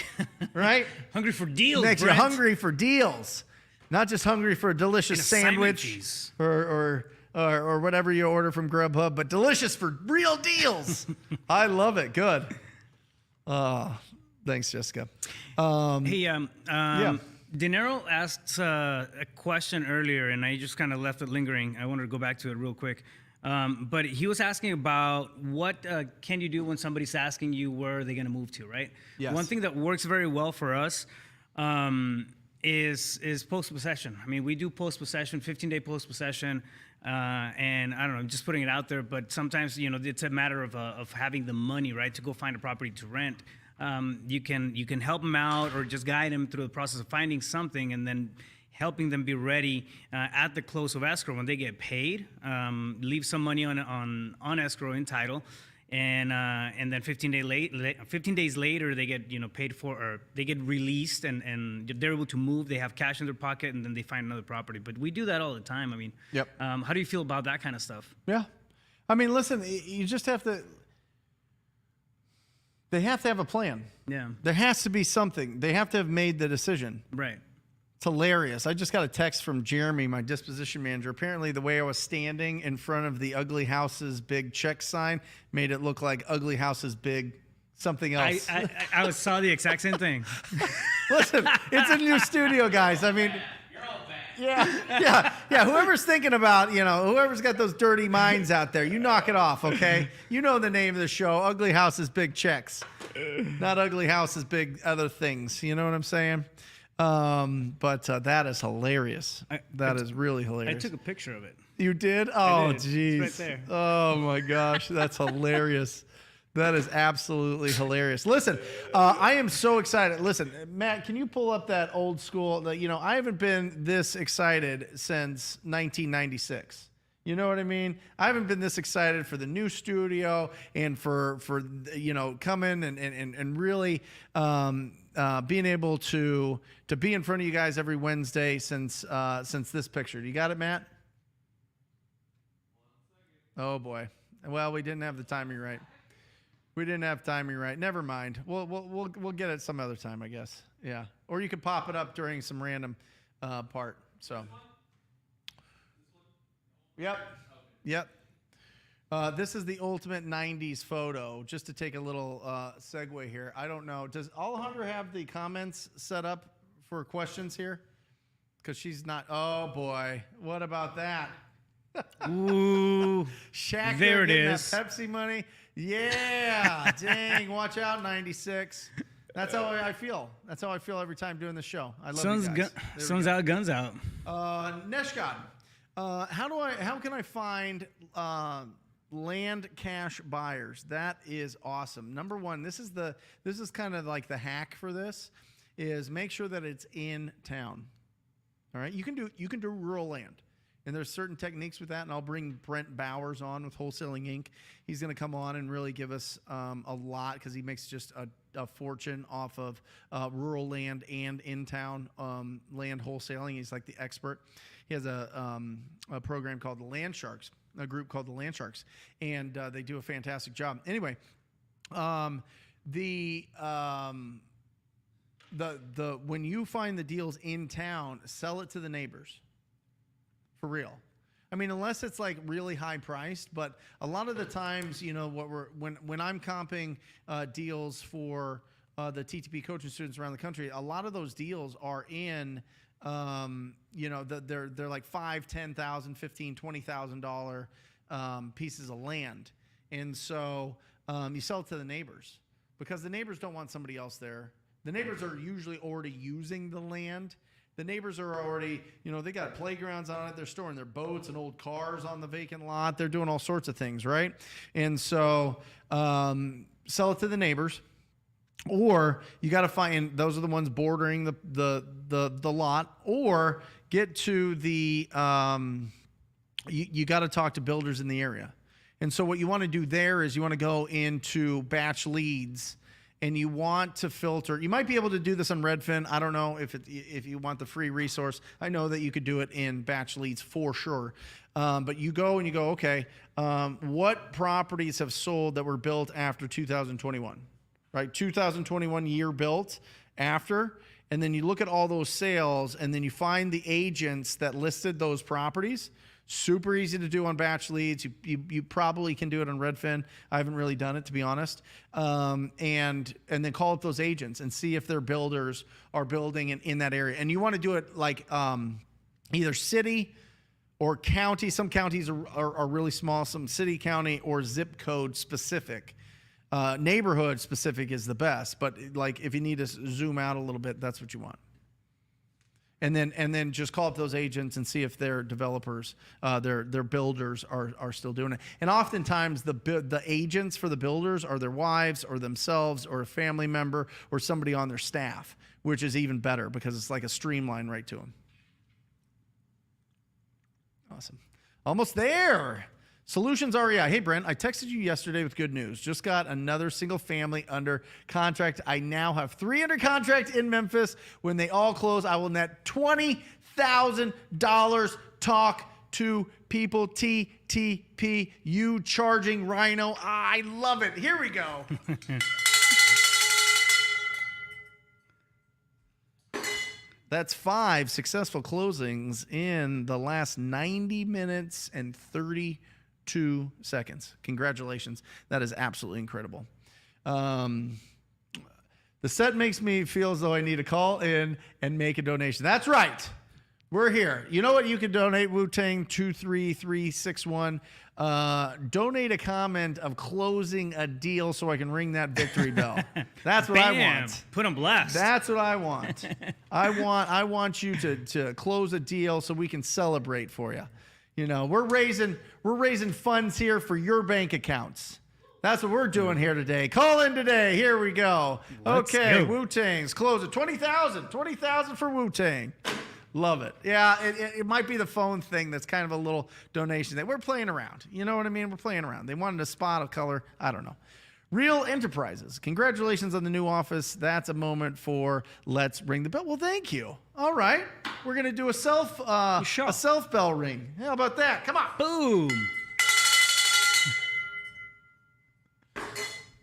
right? Hungry for deals, Makes Brent. you hungry for deals. Not just hungry for a delicious sandwich or whatever you order from Grubhub, but delicious for real deals. I love it. Good. Thanks, Jessica. Hey, Dinero asked a question earlier, and I just kind of left it lingering. I wanted to go back to it real quick. But he was asking about what can you do when somebody's asking you where are they going to move to, right? Yes. One thing that works very well for us is post-possession. I mean, we do post-possession, 15-day post-possession, and I don't know, I'm just putting it out there, but sometimes, it's a matter of having the money, right, to go find a property to rent. You can help them out or just guide them through the process of finding something and then helping them be ready at the close of escrow when they get paid. Leave some money on escrow in title, and then 15 days later they get paid for, or they get released and they're able to move. They have cash in their pocket and then they find another property. But we do that all the time. I mean, yep. How do you feel about that kind of stuff? Yeah, I mean, listen, you just have to. They have to have a plan. Yeah. There has to be something. They have to have made the decision. Right. It's hilarious. I just got a text from Jeremy, my disposition manager. Apparently, the way I was standing in front of the Ugly House's big check sign made it look like Ugly House's big something else. I saw the exact same thing. Listen, it's a new studio, guys. I mean, yeah. Whoever's thinking about, whoever's got those dirty minds out there, you knock it off, okay? You know the name of the show, Ugly House's Big Checks, not Ugly House's Big Other Things. You know what I'm saying? But that is hilarious. That is really hilarious. I took a picture of it. You did? Oh, did. jeez. It's right there. Oh, my gosh. That's hilarious. That is absolutely hilarious. Listen, I am so excited. Listen, Matt, can you pull up that old school? I haven't been this excited since 1996. You know what I mean? I haven't been this excited for the new studio and for coming and really being able to be in front of you guys every Wednesday since this picture. You got it, Matt? Oh boy. Well, we didn't have the timing right. Never mind. We'll get it some other time, I guess. Yeah. Or you could pop it up during some random part. So. Yep. This is the ultimate 90s photo. Just to take a little segue here. I don't know. Does Alejandra have the comments set up for questions here? Because she's not. Oh boy. What about that? Ooh. Shaq there it getting is. That Pepsi money. Yeah. Dang. Watch out, 96. That's how I feel. That's how I feel every time doing the show. I love you guys. Sun's out, guns out. Neshgod, how can I find land cash buyers? That is awesome. Number one, this is kind of like the hack for this is make sure that it's in town. All right, you can do rural land. And there's certain techniques with that, and I'll bring Brent Bowers on with Wholesaling Inc. He's going to come on and really give us a lot because he makes just a fortune off of rural land and in-town land wholesaling. He's like the expert. He has a program called the Land Sharks, a group called the Land Sharks, and they do a fantastic job. Anyway, when you find the deals in town, sell it to the neighbors. For real. I mean, unless it's like really high priced, but a lot of the times, when I'm comping deals for the TTP coaching students around the country, a lot of those deals are in, they're like $5,000, $10,000, $15,000, $20,000 pieces of land, and so you sell it to the neighbors because the neighbors don't want somebody else there. The neighbors are usually already using the land. The neighbors are already, they got playgrounds on it. They're storing their boats and old cars on the vacant lot. They're doing all sorts of things, right? And so sell it to the neighbors. Or you got to find, those are the ones bordering the lot, or get to the, you got to talk to builders in the area. And so what you want to do there is you want to go into batch leads, and you want to filter. You might be able to do this on Redfin. I don't know if you want the free resource. I know that you could do it in batch leads for sure. But you go, okay, what properties have sold that were built after 2021? Right, 2021 year built after, and then you look at all those sales, and then you find the agents that listed those properties. Super easy to do on batch leads. You probably can do it on Redfin. I haven't really done it, to be honest. And then call up those agents and see if their builders are building in that area. And you want to do it like either city or county. Some counties are really small. Some city, county, or zip code specific. Neighborhood specific is the best, but like if you need to zoom out a little bit, that's what you want. And then just call up those agents and see if their developers, their builders are still doing it. And oftentimes the agents for the builders are their wives or themselves or a family member or somebody on their staff, which is even better because it's like a streamline right to them. Awesome. Almost there. Solutions REI. Hey, Brent, I texted you yesterday with good news. Just got another single family under contract. I now have 3 under contract in Memphis. When they all close, I will net $20,000. Talk to people. TTP. You charging Rhino. I love it. Here we go. That's 5 successful closings in the last 90 minutes and 32 seconds. Congratulations. That is absolutely incredible. The set makes me feel as though I need to call in and make a donation. That's right. We're here. You know what you can donate? Wu-Tang 23361. Donate a comment of closing a deal so I can ring that victory bell. That's what I want. Put them blessed. That's what I want. I want you to close a deal so we can celebrate for you. We're raising funds here for your bank accounts. That's what we're doing here today. Call in today. Here we go. Okay, Wu-Tang's close it. 20,000. 20,000 for Wu-Tang. Love it. Yeah, it might be the phone thing that's kind of a little donation thing. We're playing around. You know what I mean? We're playing around. They wanted a spot of color. I don't know. Real Enterprises. Congratulations on the new office. That's a moment for let's ring the bell. Well, thank you. All right. We're going to do a self bell ring. How about that? Come on. Boom.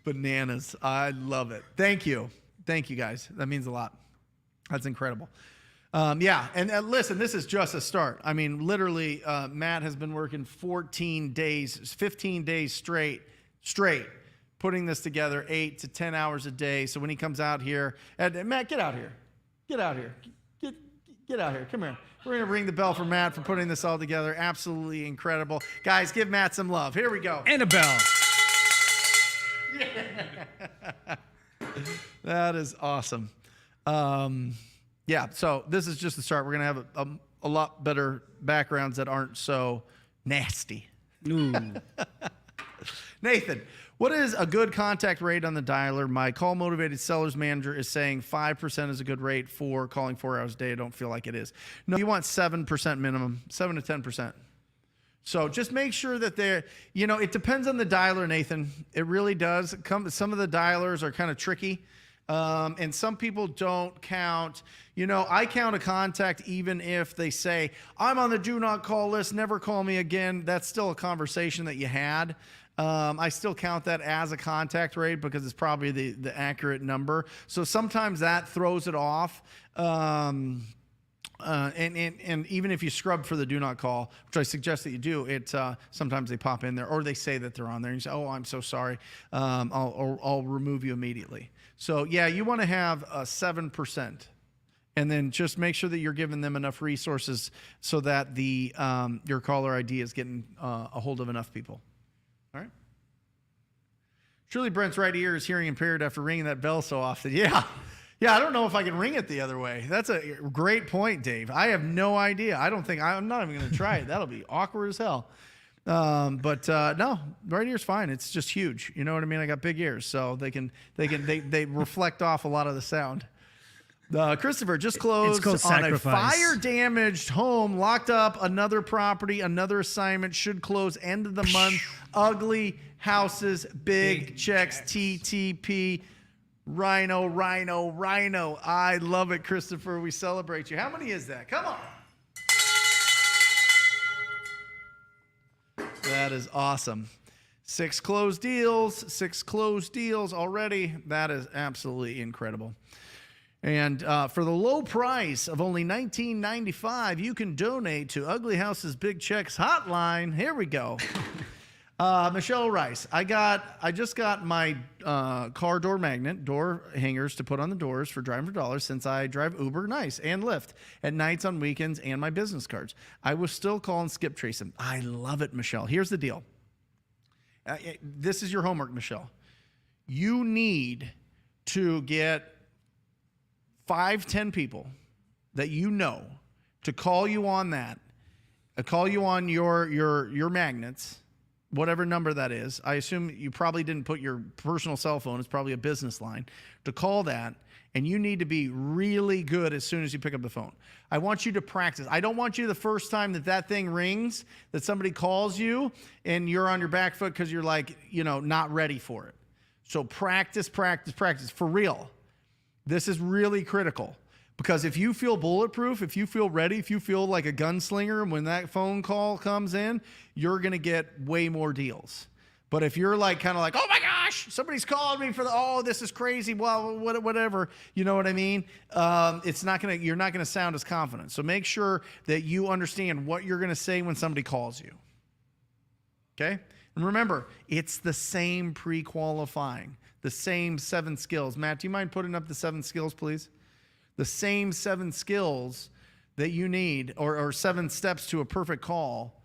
Bananas. I love it. Thank you. Thank you, guys. That means a lot. That's incredible. Yeah, and listen, this is just a start. I mean, literally, Matt has been working 15 days straight, putting this together 8 to 10 hours a day. So when he comes out here, and Matt, get out here. Get out here. Get out here. Come here. We're going to ring the bell for Matt for putting this all together. Absolutely incredible. Guys, give Matt some love. Here we go. And a bell. Yeah. That is awesome. Yeah, so this is just the start. We're going to have a lot better backgrounds that aren't so nasty. Ooh. Nathan, what is a good contact rate on the dialer? My call-motivated sellers manager is saying 5% is a good rate for calling 4 hours a day. I don't feel like it is. No, you want 7% minimum, 7 to 10%. So just make sure that they're, it depends on the dialer, Nathan. It really does. Some of the dialers are kind of tricky. And some people don't count. I count a contact even if they say, I'm on the do not call list, never call me again. That's still a conversation that you had. I still count that as a contact rate because it's probably the accurate number. So sometimes that throws it off. And even if you scrub for the do not call, which I suggest that you do, sometimes they pop in there or they say that they're on there and you say, oh, I'm so sorry. I'll remove you immediately. So yeah, you want to have 7%, and then just make sure that you're giving them enough resources so that your caller ID is getting a hold of enough people. All right. Surely Brent's right ear is hearing impaired after ringing that bell so often. Yeah. Yeah, I don't know if I can ring it the other way. That's a great point, Dave. I have no idea. I'm not even going to try it. That'll be awkward as hell. But no, right ear's fine. It's just huge. You know what I mean? I got big ears, so they reflect off a lot of the sound. Christopher just closed on sacrifice. a fire-damaged home, locked up another property, another assignment, should close end of the month. Ugly houses, big checks, TTP. Rhino. I love it, Christopher. We celebrate you. How many is that? Come on. That is awesome. 6 closed deals already. That is absolutely incredible. And for the low price of only $19.95, you can donate to Ugly House's Big Checks hotline. Here we go. Michelle Rice, I just got my car door magnet, door hangers to put on the doors for Driving for Dollars since I drive Uber, nice, and Lyft at nights, on weekends, and my business cards. I will still call and skip trace them. I love it, Michelle. Here's the deal. This is your homework, Michelle. You need to get 5-10 people that you know to call you on that, call you on your magnets, whatever number that is. I assume you probably didn't put your personal cell phone. It's probably a business line. To call that, and you need to be really good as soon as you pick up the phone. I want you to practice. I don't want you the first time that thing rings, that somebody calls you, and you're on your back foot because you're like, not ready for it. So practice for real. This is really critical, because if you feel bulletproof, if you feel ready, if you feel like a gunslinger when that phone call comes in, you're going to get way more deals. But if you're like kind of like, oh my gosh, somebody's calling me for this is crazy, well, whatever, you know what I mean? You're not going to sound as confident. So make sure that you understand what you're going to say when somebody calls you. Okay? And remember, it's the same pre-qualifying, the same 7 skills. Matt, do you mind putting up the 7 skills, please? The same 7 skills that you need, or 7 steps to a perfect call,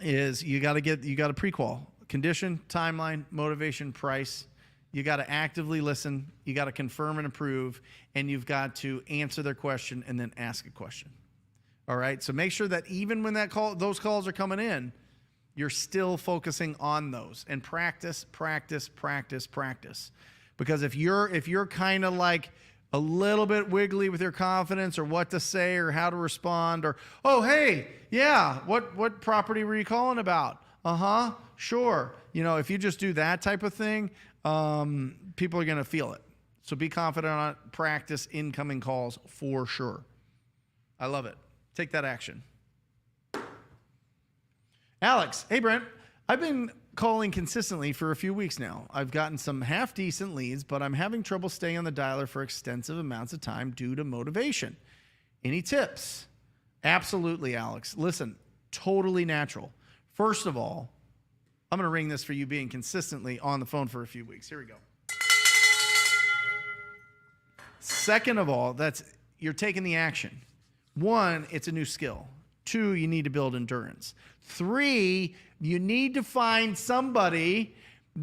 is you got to pre-qual. Condition, timeline, motivation, price. You got to actively listen. You got to confirm and approve, and you've got to answer their question and then ask a question. All right. So make sure that even when those calls are coming in, you're still focusing on those, and practice. Because if you're kind of like a little bit wiggly with your confidence, or what to say, or how to respond, or, oh, hey, yeah, what property were you calling about? Sure. If you just do that type of thing, people are going to feel it. So be confident on it. Practice incoming calls for sure. I love it. Take that action. Alex, hey, Brent, I've been calling consistently for a few weeks now. I've gotten some half-decent leads, but I'm having trouble staying on the dialer for extensive amounts of time due to motivation. Any tips? Absolutely, Alex. Listen, totally natural. First of all, I'm going to ring this for you being consistently on the phone for a few weeks. Here we go. Second of all, you're taking the action. 1, it's a new skill. 2, you need to build endurance. 3, you need to find somebody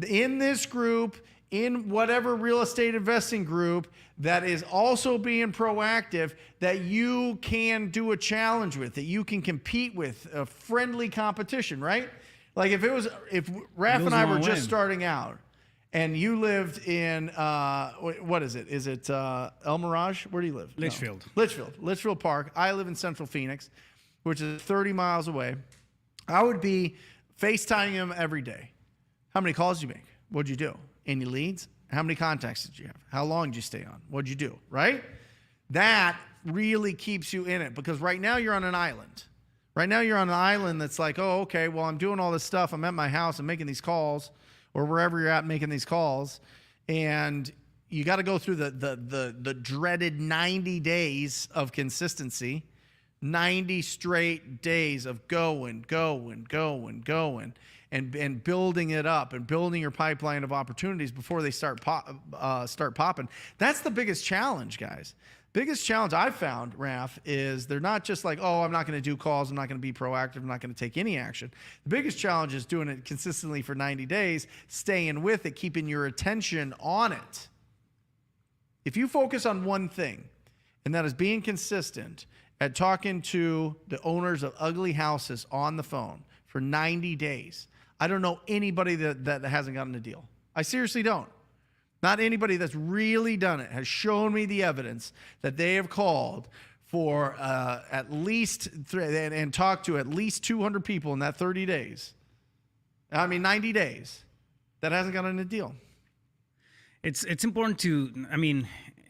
in this group, in whatever real estate investing group, that is also being proactive, that you can do a challenge with, that you can compete with, a friendly competition, right? Like if Raph and I were just starting out, and you lived in, what is it? Is it El Mirage? Where do you live? Litchfield. No. Litchfield Park. I live in Central Phoenix, which is 30 miles away. I would be FaceTiming him every day. How many calls did you make? What'd you do? Any leads? How many contacts did you have? How long did you stay on? What'd you do? Right? That really keeps you in it, because right now you're on an island. Right now you're on an island that's like, oh, okay, well, I'm doing all this stuff. I'm at my house. I'm making these calls, or wherever you're at making these calls. And you got to go through the dreaded 90 days of consistency. 90 straight days of going, and building it up and building your pipeline of opportunities before they start popping. That's the biggest challenge, guys. Biggest challenge I've found, Raph, is they're not just like, oh, I'm not going to do calls, I'm not going to be proactive, I'm not going to take any action. The biggest challenge is doing it consistently for 90 days, staying with it, keeping your attention on it. If you focus on one thing, and that is being consistent at talking to the owners of ugly houses on the phone for 90 days, I don't know anybody that hasn't gotten a deal. I seriously don't. Not anybody that's really done it has shown me the evidence that they have called for at least and talked to at least 200 people in that 30 days. 90 days that hasn't gotten a deal. It's important to,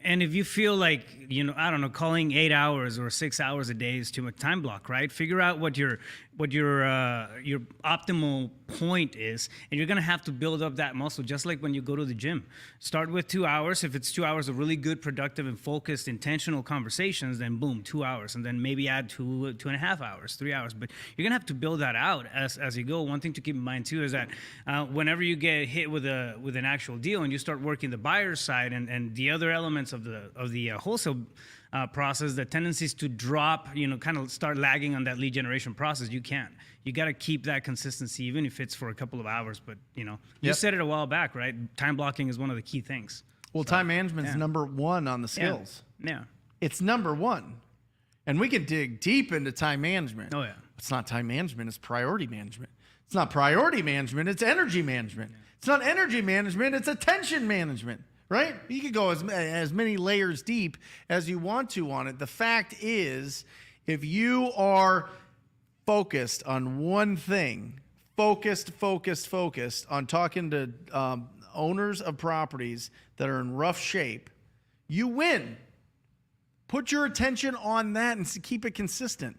and if you feel like, I don't know, calling 8 hours or 6 hours a day is too much time block, right? Figure out what your optimal point is, and you're gonna have to build up that muscle, just like when you go to the gym. Start with 2 hours. If it's 2 hours of really good, productive, and focused, intentional conversations, then boom, 2 hours, and then maybe add 2.5 hours, 3 hours. But you're gonna have to build that out as you go. One thing to keep in mind too is that whenever you get hit with an actual deal and you start working the buyer's side and the other elements of the wholesale process, the tendencies to drop, kind of start lagging on that lead generation process. You can't. You got to keep that consistency, even if it's for a couple of hours. But you said it a while back, right? Time blocking is one of the key things. Well, time management is number one on the skills. Yeah. It's number one, and we can dig deep into time management. Oh yeah. It's not time management. It's priority management. It's not priority management. It's energy management. Yeah. It's not energy management. It's attention management. Right? You could go as many layers deep as you want to on it. The fact is, if you are focused on one thing, focused on talking to owners of properties that are in rough shape, you win. Put your attention on that and keep it consistent.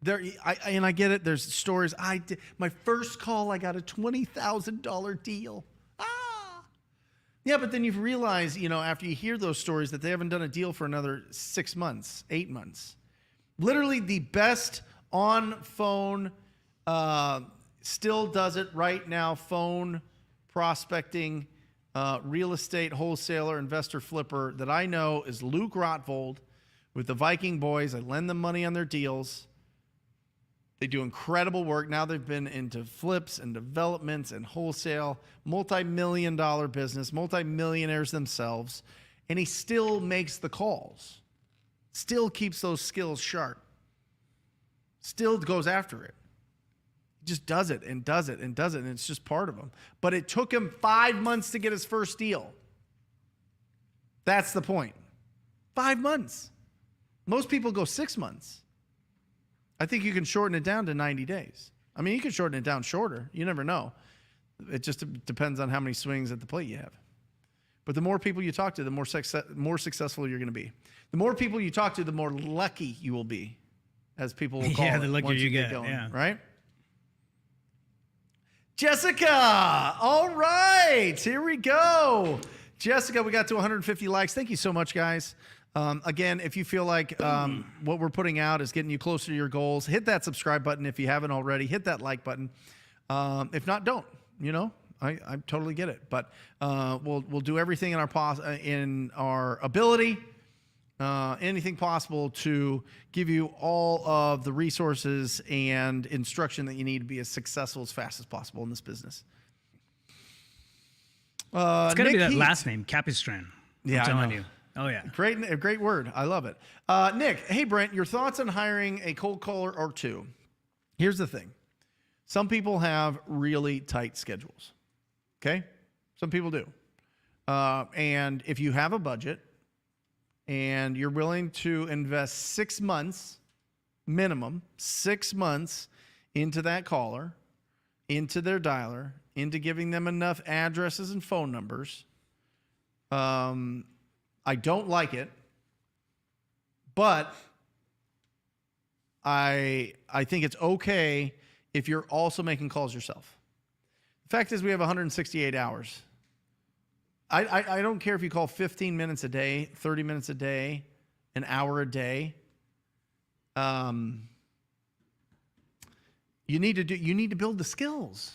I get it. There's stories. My first call, I got a $20,000 deal. Yeah, but then you realize, after you hear those stories that they haven't done a deal for another 6 months, 8 months. Literally the best on-phone, still does it right now, phone prospecting, real estate wholesaler, investor flipper that I know is Luke Rottvold with the Viking Boys. I lend them money on their deals. They do incredible work. Now they've been into flips and developments and wholesale, multi-million-dollar business, multi-millionaires themselves, and he still makes the calls, still keeps those skills sharp, still goes after it. He just does it and does it and does it, and it's just part of him. But it took him 5 months to get his first deal. That's the point. 5 months. Most people go 6 months. I think you can shorten it down to 90 days. You can shorten it down shorter. You never know. It just depends on how many swings at the plate you have. But the more people you talk to, the more successful you're going to be. The more people you talk to, the more lucky you will be, as people will call it. The luckier you get going, yeah. Right? Jessica! All right, here we go. Jessica, we got to 150 likes. Thank you so much, guys. Again, if you feel like what we're putting out is getting you closer to your goals, hit that subscribe button if you haven't already. Hit that like button. If not, don't. I totally get it. But we'll do everything in our ability, anything possible to give you all of the resources and instruction that you need to be as successful as fast as possible in this business. It's got to be that last name, Capistran. Yeah, I'm telling I know. you. Oh, yeah. Great word. I love it. Nick, hey, Brent, your thoughts on hiring a cold caller or two? Here's the thing. Some people have really tight schedules. Okay? Some people do. And if you have a budget and you're willing to invest 6 months, minimum, 6 months into that caller, into their dialer, into giving them enough addresses and phone numbers, I don't like it, but I think it's okay if you're also making calls yourself. The fact is we have 168 hours. I don't care if you call 15 minutes a day, 30 minutes a day, an hour a day. You need to build the skills.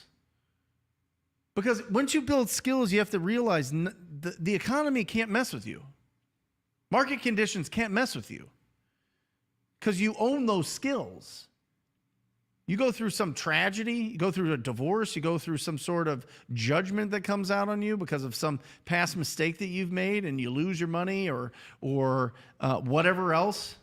Because once you build skills, you have to realize the economy can't mess with you. Market conditions can't mess with you because you own those skills. You go through some tragedy, you go through a divorce, you go through some sort of judgment that comes out on you because of some past mistake that you've made, and you lose your money or whatever else,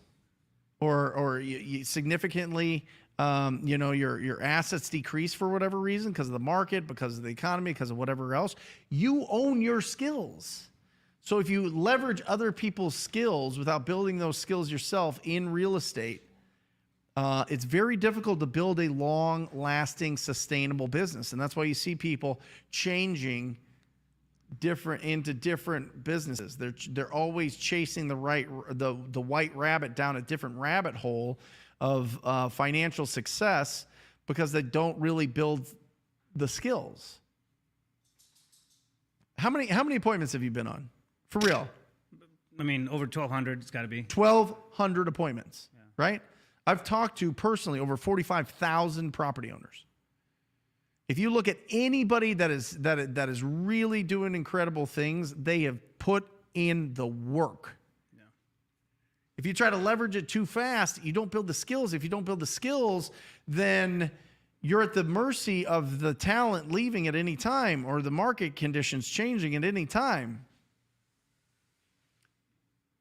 or you significantly, your assets decrease for whatever reason, because of the market, because of the economy, because of whatever else. You own your skills. So if you leverage other people's skills without building those skills yourself in real estate, it's very difficult to build a long-lasting, sustainable business. And that's why you see people changing into different businesses. They're always chasing the white rabbit down a different rabbit hole of financial success because they don't really build the skills. How many appointments have you been on? For real? I mean, over 1,200, it's got to be. 1,200 appointments, right? I've talked to personally over 45,000 property owners. If you look at anybody that is really doing incredible things, they have put in the work. Yeah. If you try to leverage it too fast, you don't build the skills. If you don't build the skills, then you're at the mercy of the talent leaving at any time or the market conditions changing at any time.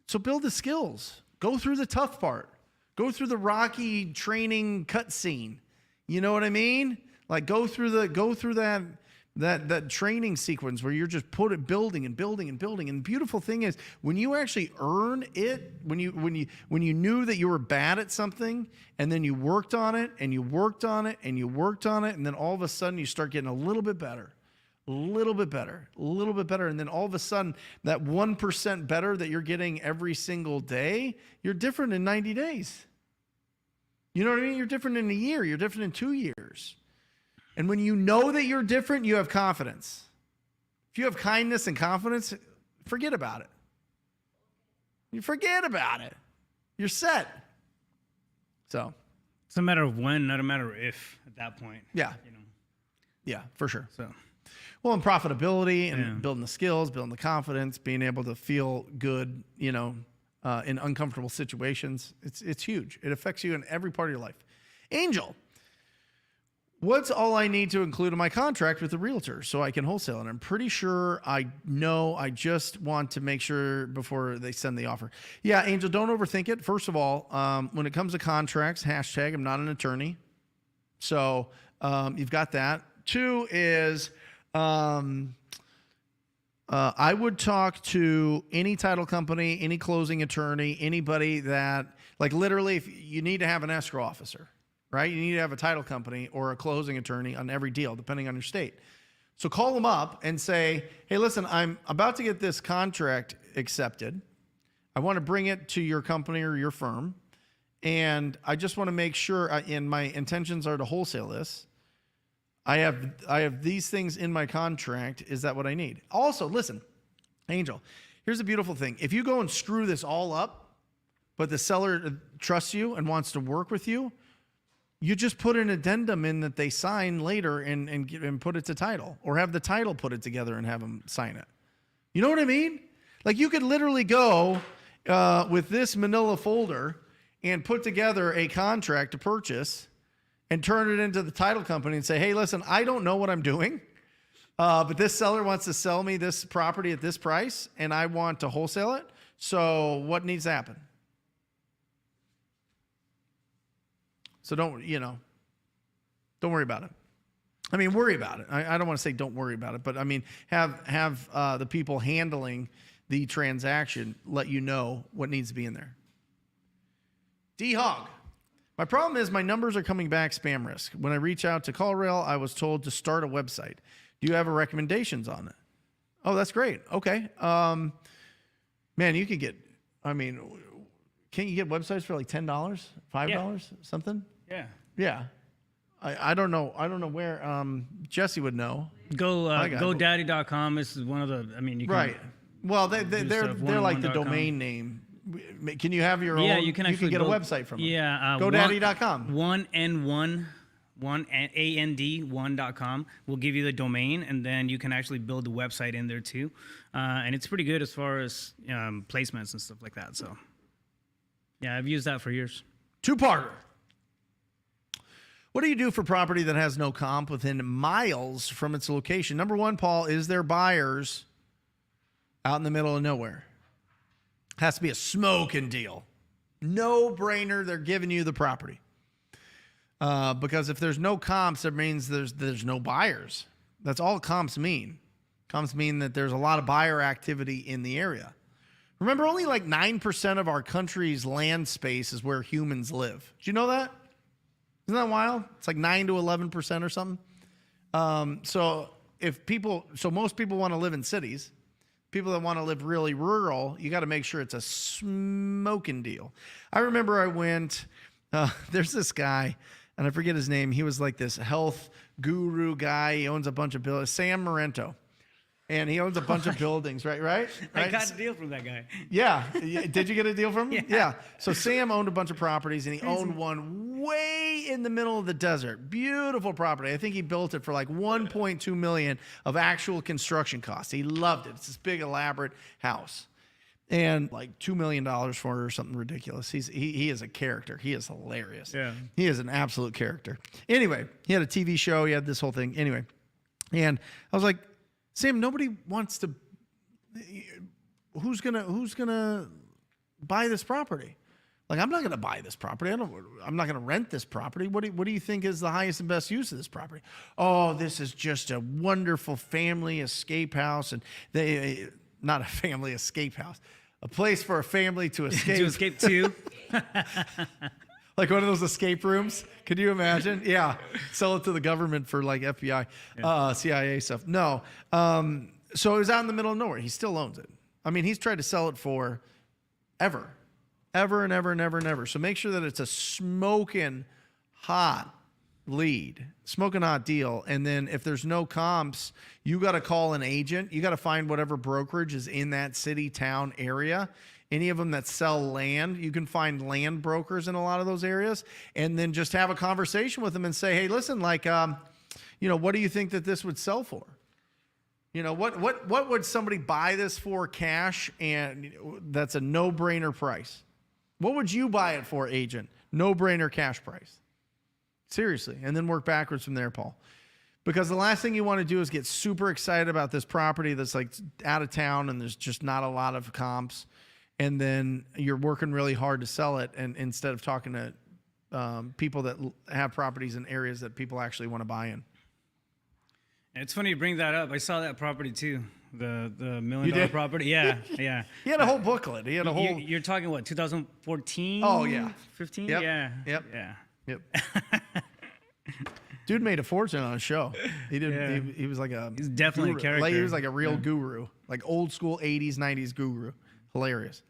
So build the skills. Go through the tough part. Go through the rocky training cutscene. You know what I mean? Like go through that training sequence where you're just building and building and building. And the beautiful thing is when you actually earn it, when you knew that you were bad at something, and then you worked on it and you worked on it and you worked on it, and then all of a sudden you start getting a little bit better. A little bit better. And then all of a sudden, that 1% better that you're getting every single day, you're different in 90 days. You know what I mean? You're different in a year. You're different in 2 years. And when you know that you're different, you have confidence. If you have kindness and confidence, forget about it. You forget about it. You're set. So it's a matter of when, not a matter of if at that point. Yeah. Yeah, for sure. So. Well, and profitability and building the skills, building the confidence, being able to feel good, in uncomfortable situations. It's huge. It affects you in every part of your life. Angel, what's all I need to include in my contract with the realtor so I can wholesale? And I'm pretty sure I know. I just want to make sure before they send the offer. Yeah, Angel, don't overthink it. First of all, when it comes to contracts, hashtag, I'm not an attorney. So you've got that. 2 is... I would talk to any title company, any closing attorney, anybody that, like literally, if you need to have an escrow officer, right? You need to have a title company or a closing attorney on every deal, depending on your state. So call them up and say, hey, listen, I'm about to get this contract accepted. I want to bring it to your company or your firm. And I just want to make sure, and my intentions are to wholesale this. I have these things in my contract. Is that what I need? Also, listen, Angel, here's the beautiful thing. If you go and screw this all up, but the seller trusts you and wants to work with you, you just put an addendum in that they sign later and put it to title, or have the title put it together and have them sign it. You know what I mean? Like you could literally go with this manila folder and put together a contract to purchase and turn it into the title company and say, hey, listen, I don't know what I'm doing, but this seller wants to sell me this property at this price, and I want to wholesale it. So what needs to happen? So don't worry about it. I mean, worry about it. I don't want to say don't worry about it, but I mean, have the people handling the transaction let you know what needs to be in there. D-Hog. My problem is my numbers are coming back spam risk. When I reach out to CallRail, I was told to start a website. Do you have recommendations on it? Oh, that's great. Okay. Man, you could get, can't you get websites for like $10, $5, something? Yeah. Yeah. I don't know. I don't know where. Jesse would know. GoDaddy.com is one of the, you can. Right. Well, they're like the domain name. Can you have your own? Yeah, you can actually get a website from them. Yeah. GoDaddy.com. AND1.com will give you the domain, and then you can actually build the website in there too. And it's pretty good as far as placements and stuff like that. So, yeah, I've used that for years. 2-parter. What do you do for property that has no comp within miles from its location? Number one, Paul, is there buyers out in the middle of nowhere? Has to be a smoking deal. No brainer. They're giving you the property. Because if there's no comps, it means there's no buyers. That's all comps mean. Comps mean that there's a lot of buyer activity in the area. Remember, only like 9% of our country's land space is where humans live. Did you know that? Isn't that wild? It's like 9 to 11% or something. So most people want to live in cities. People that want to live really rural, you got to make sure it's a smoking deal. I remember I went, there's this guy, and I forget his name. He was like this health guru guy. He owns a bunch of buildings. Sam Morento. And he owns a bunch of buildings, right? I got a deal from that guy. Yeah. Did you get a deal from him? Yeah. So Sam owned a bunch of properties, and he owned one way in the middle of the desert. Beautiful property. I think he built it for like $1.2 million of actual construction costs. He loved it. It's this big, elaborate house. And like $2 million for it or something ridiculous. He is a character. He is hilarious. Yeah. He is an absolute character. Anyway, he had a TV show. He had this whole thing. Anyway. And I was like, Sam, nobody wants to. Who's gonna buy this property? Like, I'm not gonna buy this property. I'm not gonna rent this property. What do you think is the highest and best use of this property? Oh, this is just a wonderful family escape house, and not a family escape house, a place for a family to escape. To escape to. Like one of those escape rooms. Could you imagine? Yeah. Sell it to the government for like FBI, CIA stuff. No. So it was out in the middle of nowhere. He still owns it. I mean, he's tried to sell it for ever and ever. So make sure that it's a smoking hot lead, smoking hot deal. And then if there's no comps, you got to call an agent. You got to find whatever brokerage is in that city, town area. Any of them that sell land, you can find land brokers in a lot of those areas, and then just have a conversation with them and say, hey, listen, like, what do you think that this would sell for? What would somebody buy this for cash, and that's a no-brainer price? What would you buy it for, agent? No-brainer cash price. Seriously, and then work backwards from there, Paul. Because the last thing you want to do is get super excited about this property that's like out of town and there's just not a lot of comps. And then you're working really hard to sell it, and instead of talking to people that have properties in areas that people actually want to buy in. It's funny you bring that up. I saw that property too, the $1 million property. Yeah. He had a whole booklet. He had a whole. You're talking what, 2014? Oh yeah, 15. Yep. Yeah. Yep. Dude made a fortune on a show. He did. Yeah. He was like a. He's definitely guru. a character. Like, he was like a real guru, like old school 80s, 90s guru. Hilarious.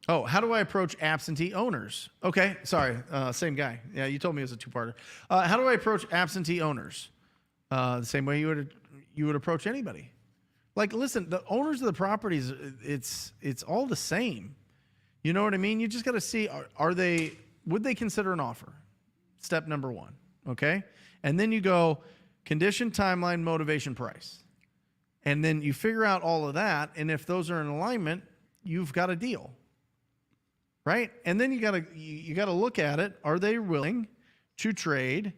Oh, how do I approach absentee owners? Okay, sorry, same guy. Yeah, you told me it was a two-parter. How do I approach absentee owners? The same way you would approach anybody. Like, listen, the owners of the properties, it's all the same. You know what I mean? You just got to see, would they consider an offer? Step number one, okay? And then you go condition, timeline, motivation, price. And then you figure out all of that, and if those are in alignment, you've got a deal. Right? And then you gotta look at it. Are they willing to trade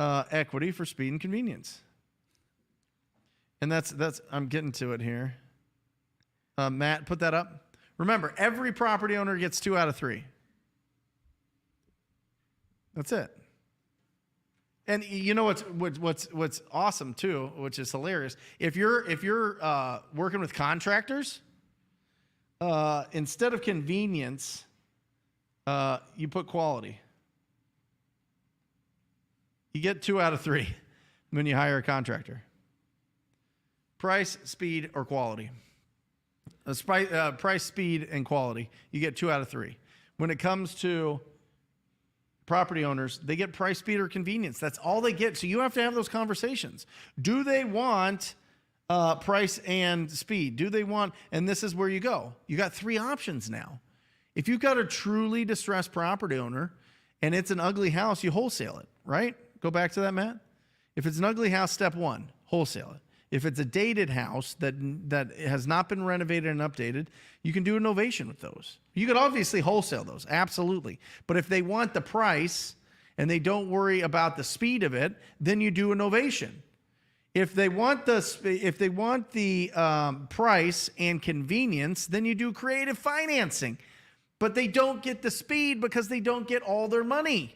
equity for speed and convenience? And that's I'm getting to it here. Matt, put that up. Remember, every property owner gets 2 out of 3. That's it. And you know what's awesome too, which is hilarious. If you're working with contractors, instead of convenience, you put quality. You get 2 out of 3 when you hire a contractor. Price, speed, or quality. Price, speed, and quality. You get 2 out of 3. When it comes to property owners, they get price, speed, or convenience. That's all they get. So you have to have those conversations. Do they want price and speed? Do they want, and this is where you go. You got 3 options now. If you've got a truly distressed property owner and it's an ugly house, you wholesale it, right? Go back to that, Matt. If it's an ugly house, step 1, wholesale it. If it's a dated house that has not been renovated and updated, you can do a novation with those. You could obviously wholesale those, absolutely. But if they want the price and they don't worry about the speed of it, then you do a novation. If they want the price and convenience, then you do creative financing. But they don't get the speed because they don't get all their money.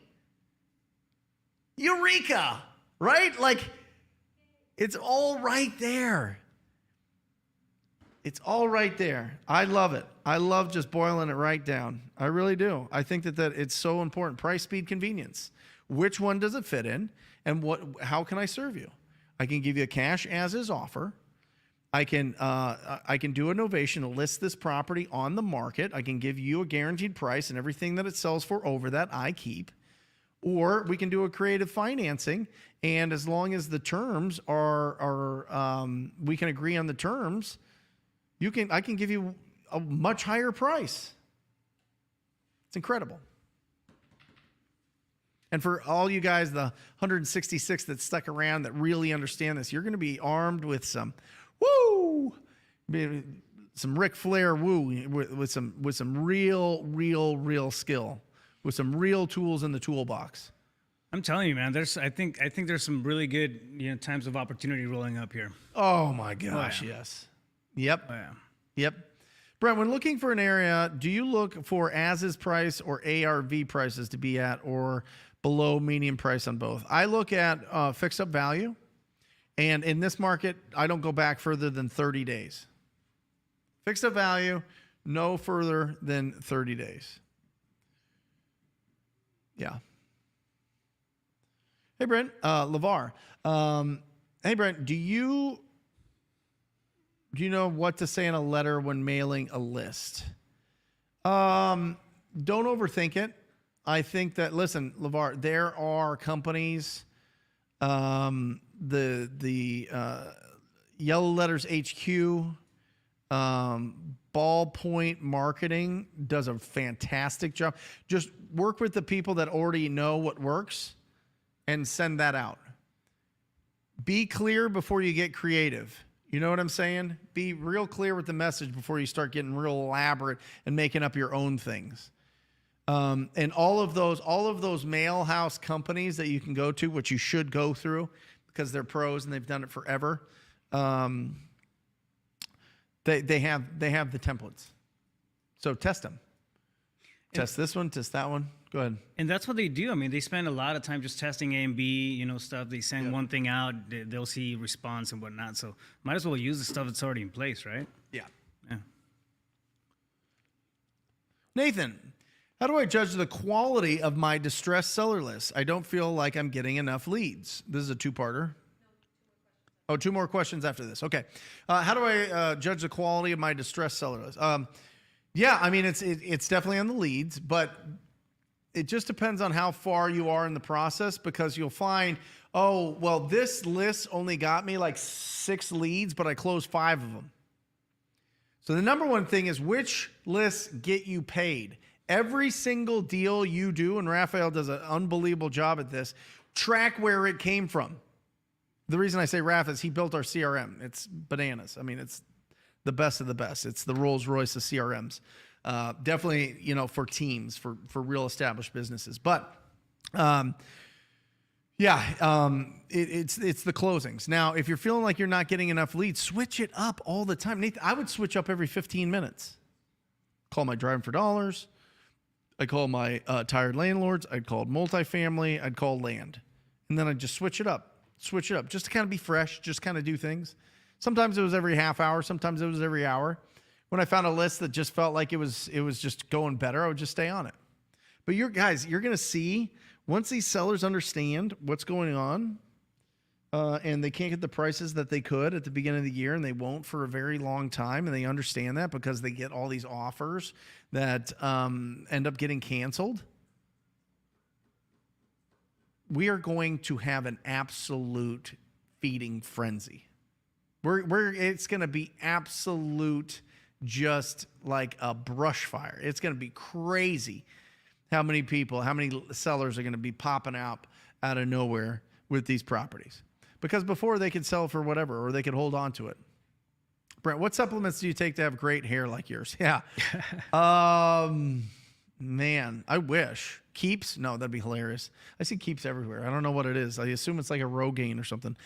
Eureka, right? Like, it's all right there. It's all right there. I love it. I love just boiling it right down. I really do. I think that it's so important. Price, speed, convenience. Which one does it fit in? And how can I serve you? I can give you a cash as is offer. I can do a novation to list this property on the market. I can give you a guaranteed price, and everything that it sells for over that I keep. Or we can do a creative financing, and as long as the terms are we can agree on the terms, I can give you a much higher price. It's incredible. And for all you guys, the 166 that stuck around that really understand this, you're going to be armed with some Ric Flair with some real skill, with some real tools in the toolbox. I'm telling you, man. I think there's some really good times of opportunity rolling up here. Oh my gosh, yes. Yep. Oh, yeah. Yep. Brent, when looking for an area, do you look for as-is price or ARV prices to be at, or below median price on both? I look at fixed up value, and in this market, I don't go back further than 30 days. Fixed up value, no further than 30 days. Yeah. Hey, Brent, LeVar. Hey, Brent, do you know what to say in a letter when mailing a list? Don't overthink it. I think that, listen, LeVar, there are companies, the Yellow Letters HQ, Ballpoint Marketing does a fantastic job. Just work with the people that already know what works and send that out. Be clear before you get creative. You know what I'm saying? Be real clear with the message before you start getting real elaborate and making up your own things. And all of those mail house companies that you can go to, which you should go through because they're pros and they've done it forever. They have the templates. So test them. Test this one, test that one. Go ahead. And that's what they do. I mean, they spend a lot of time just testing A and B, stuff. They send one thing out, they'll see response and whatnot. So might as well use the stuff that's already in place, right? Yeah. Yeah. Nathan, how do I judge the quality of my distressed seller list? I don't feel like I'm getting enough leads. This is a two-parter. Oh, two more questions after this. Okay. How do I judge the quality of my distressed seller list? Yeah, I mean, it's definitely on the leads, but it just depends on how far you are in the process, because you'll find, oh, well, this list only got me like 6 leads, but I closed 5 of them. So the number one thing is, which lists get you paid? Every single deal you do, and Raphael does an unbelievable job at this, track where it came from. The reason I say Raph is he built our CRM. It's bananas. I mean, it's the best of the best. It's the Rolls Royce of CRMs. Definitely, for teams, for real established businesses. But it's the closings. Now, if you're feeling like you're not getting enough leads, switch it up all the time. Nathan, I would switch up every 15 minutes. Call my Driving for Dollars. I call my tired landlords. I'd call multifamily. I'd call land. And then I'd just switch it up just to kind of be fresh, just kind of do things. Sometimes it was every half hour. Sometimes it was every hour. When I found a list that just felt like it was just going better, I would just stay on it. But you're going to see, once these sellers understand what's going on, and they can't get the prices that they could at the beginning of the year, and they won't for a very long time, and they understand that because they get all these offers that end up getting canceled, we are going to have an absolute feeding frenzy. It's going to be absolute, just like a brush fire. It's going to be crazy how many sellers are going to be popping out of nowhere with these properties. because before they could sell for whatever, or they could hold on to it. Brent, what supplements do you take to have great hair like yours? Yeah. Man, I wish. Keeps? No, that'd be hilarious. I see Keeps everywhere. I don't know what it is. I assume it's like a Rogaine or something.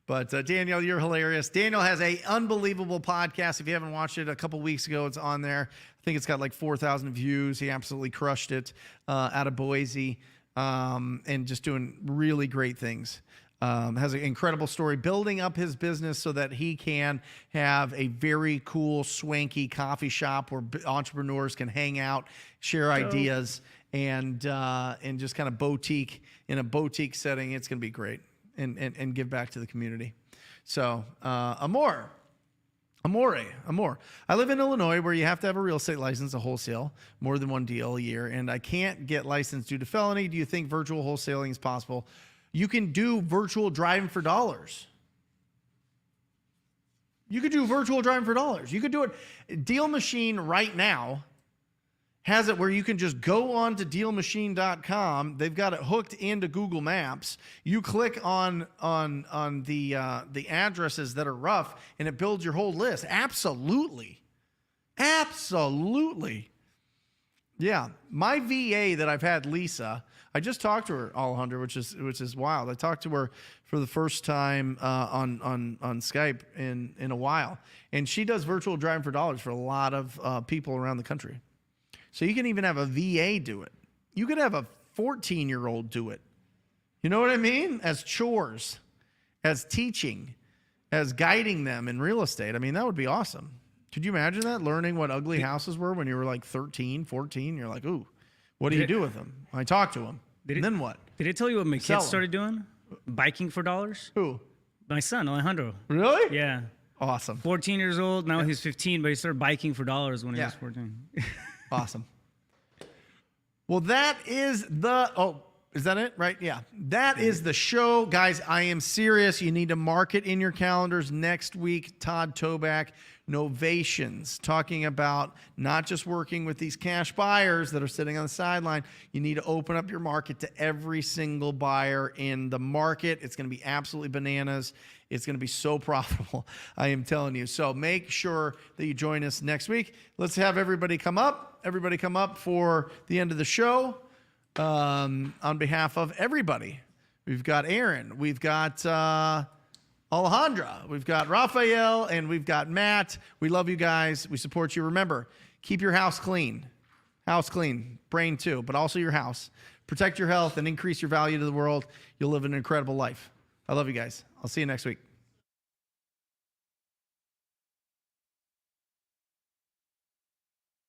But Daniel, you're hilarious. Daniel has a unbelievable podcast. If you haven't watched it, a couple weeks ago, it's on there. I think it's got like 4,000 views. He absolutely crushed it out of Boise, and just doing really great things. Has an incredible story building up his business so that he can have a very cool, swanky coffee shop where entrepreneurs can hang out, share ideas, and just kind of in a boutique setting. It's going to be great, and give back to the community. So, Amore. I live in Illinois, where you have to have a real estate license to wholesale more than one deal a year, and I can't get licensed due to felony. Do you think virtual wholesaling is possible? You can do virtual driving for dollars. You could do virtual driving for dollars. You could do it. Deal Machine right now has it where you can just go on to dealmachine.com. They've got it hooked into Google Maps. You click on the addresses that are rough, and it builds your whole list. Absolutely. Yeah. My VA that I've had, Lisa, I just talked to her, Alejandro, which is wild. I talked to her for the first time on Skype in a while, and she does virtual driving for dollars for a lot of people around the country. So you can even have a VA do it. You could have a 14-year-old do it. You know what I mean? As chores, as teaching, as guiding them in real estate. I mean, that would be awesome. Could you imagine that? Learning what ugly houses were when you were like 13, 14. You're like, ooh. What do you do with them? I talk to them. Then what? Did it tell you what my kids started doing? Biking for dollars? Who? My son, Alejandro. Really? Yeah. Awesome. 14 years old. Now he's 15, but he started biking for dollars when he was 14. Awesome. Well, that is is that it? Right? Yeah. That is the show. Guys, I am serious. You need to mark it in your calendars. Next week, Todd Toback, Novations, talking about not just working with these cash buyers that are sitting on the sideline. You need to open up your market to every single buyer in the market. It's going to be absolutely bananas. It's going to be so profitable, I am telling you. So make sure that you join us next week. Let's have everybody come up. Everybody come up for the end of the show. On behalf of everybody, we've got Aaron, we've got Alejandra, we've got Raphael, and we've got Matt. We love you guys. We support you. Remember, keep your house clean. House clean, brain too, but also your house. Protect your health and increase your value to the world. You'll live an incredible life. I love you guys. I'll see you next week.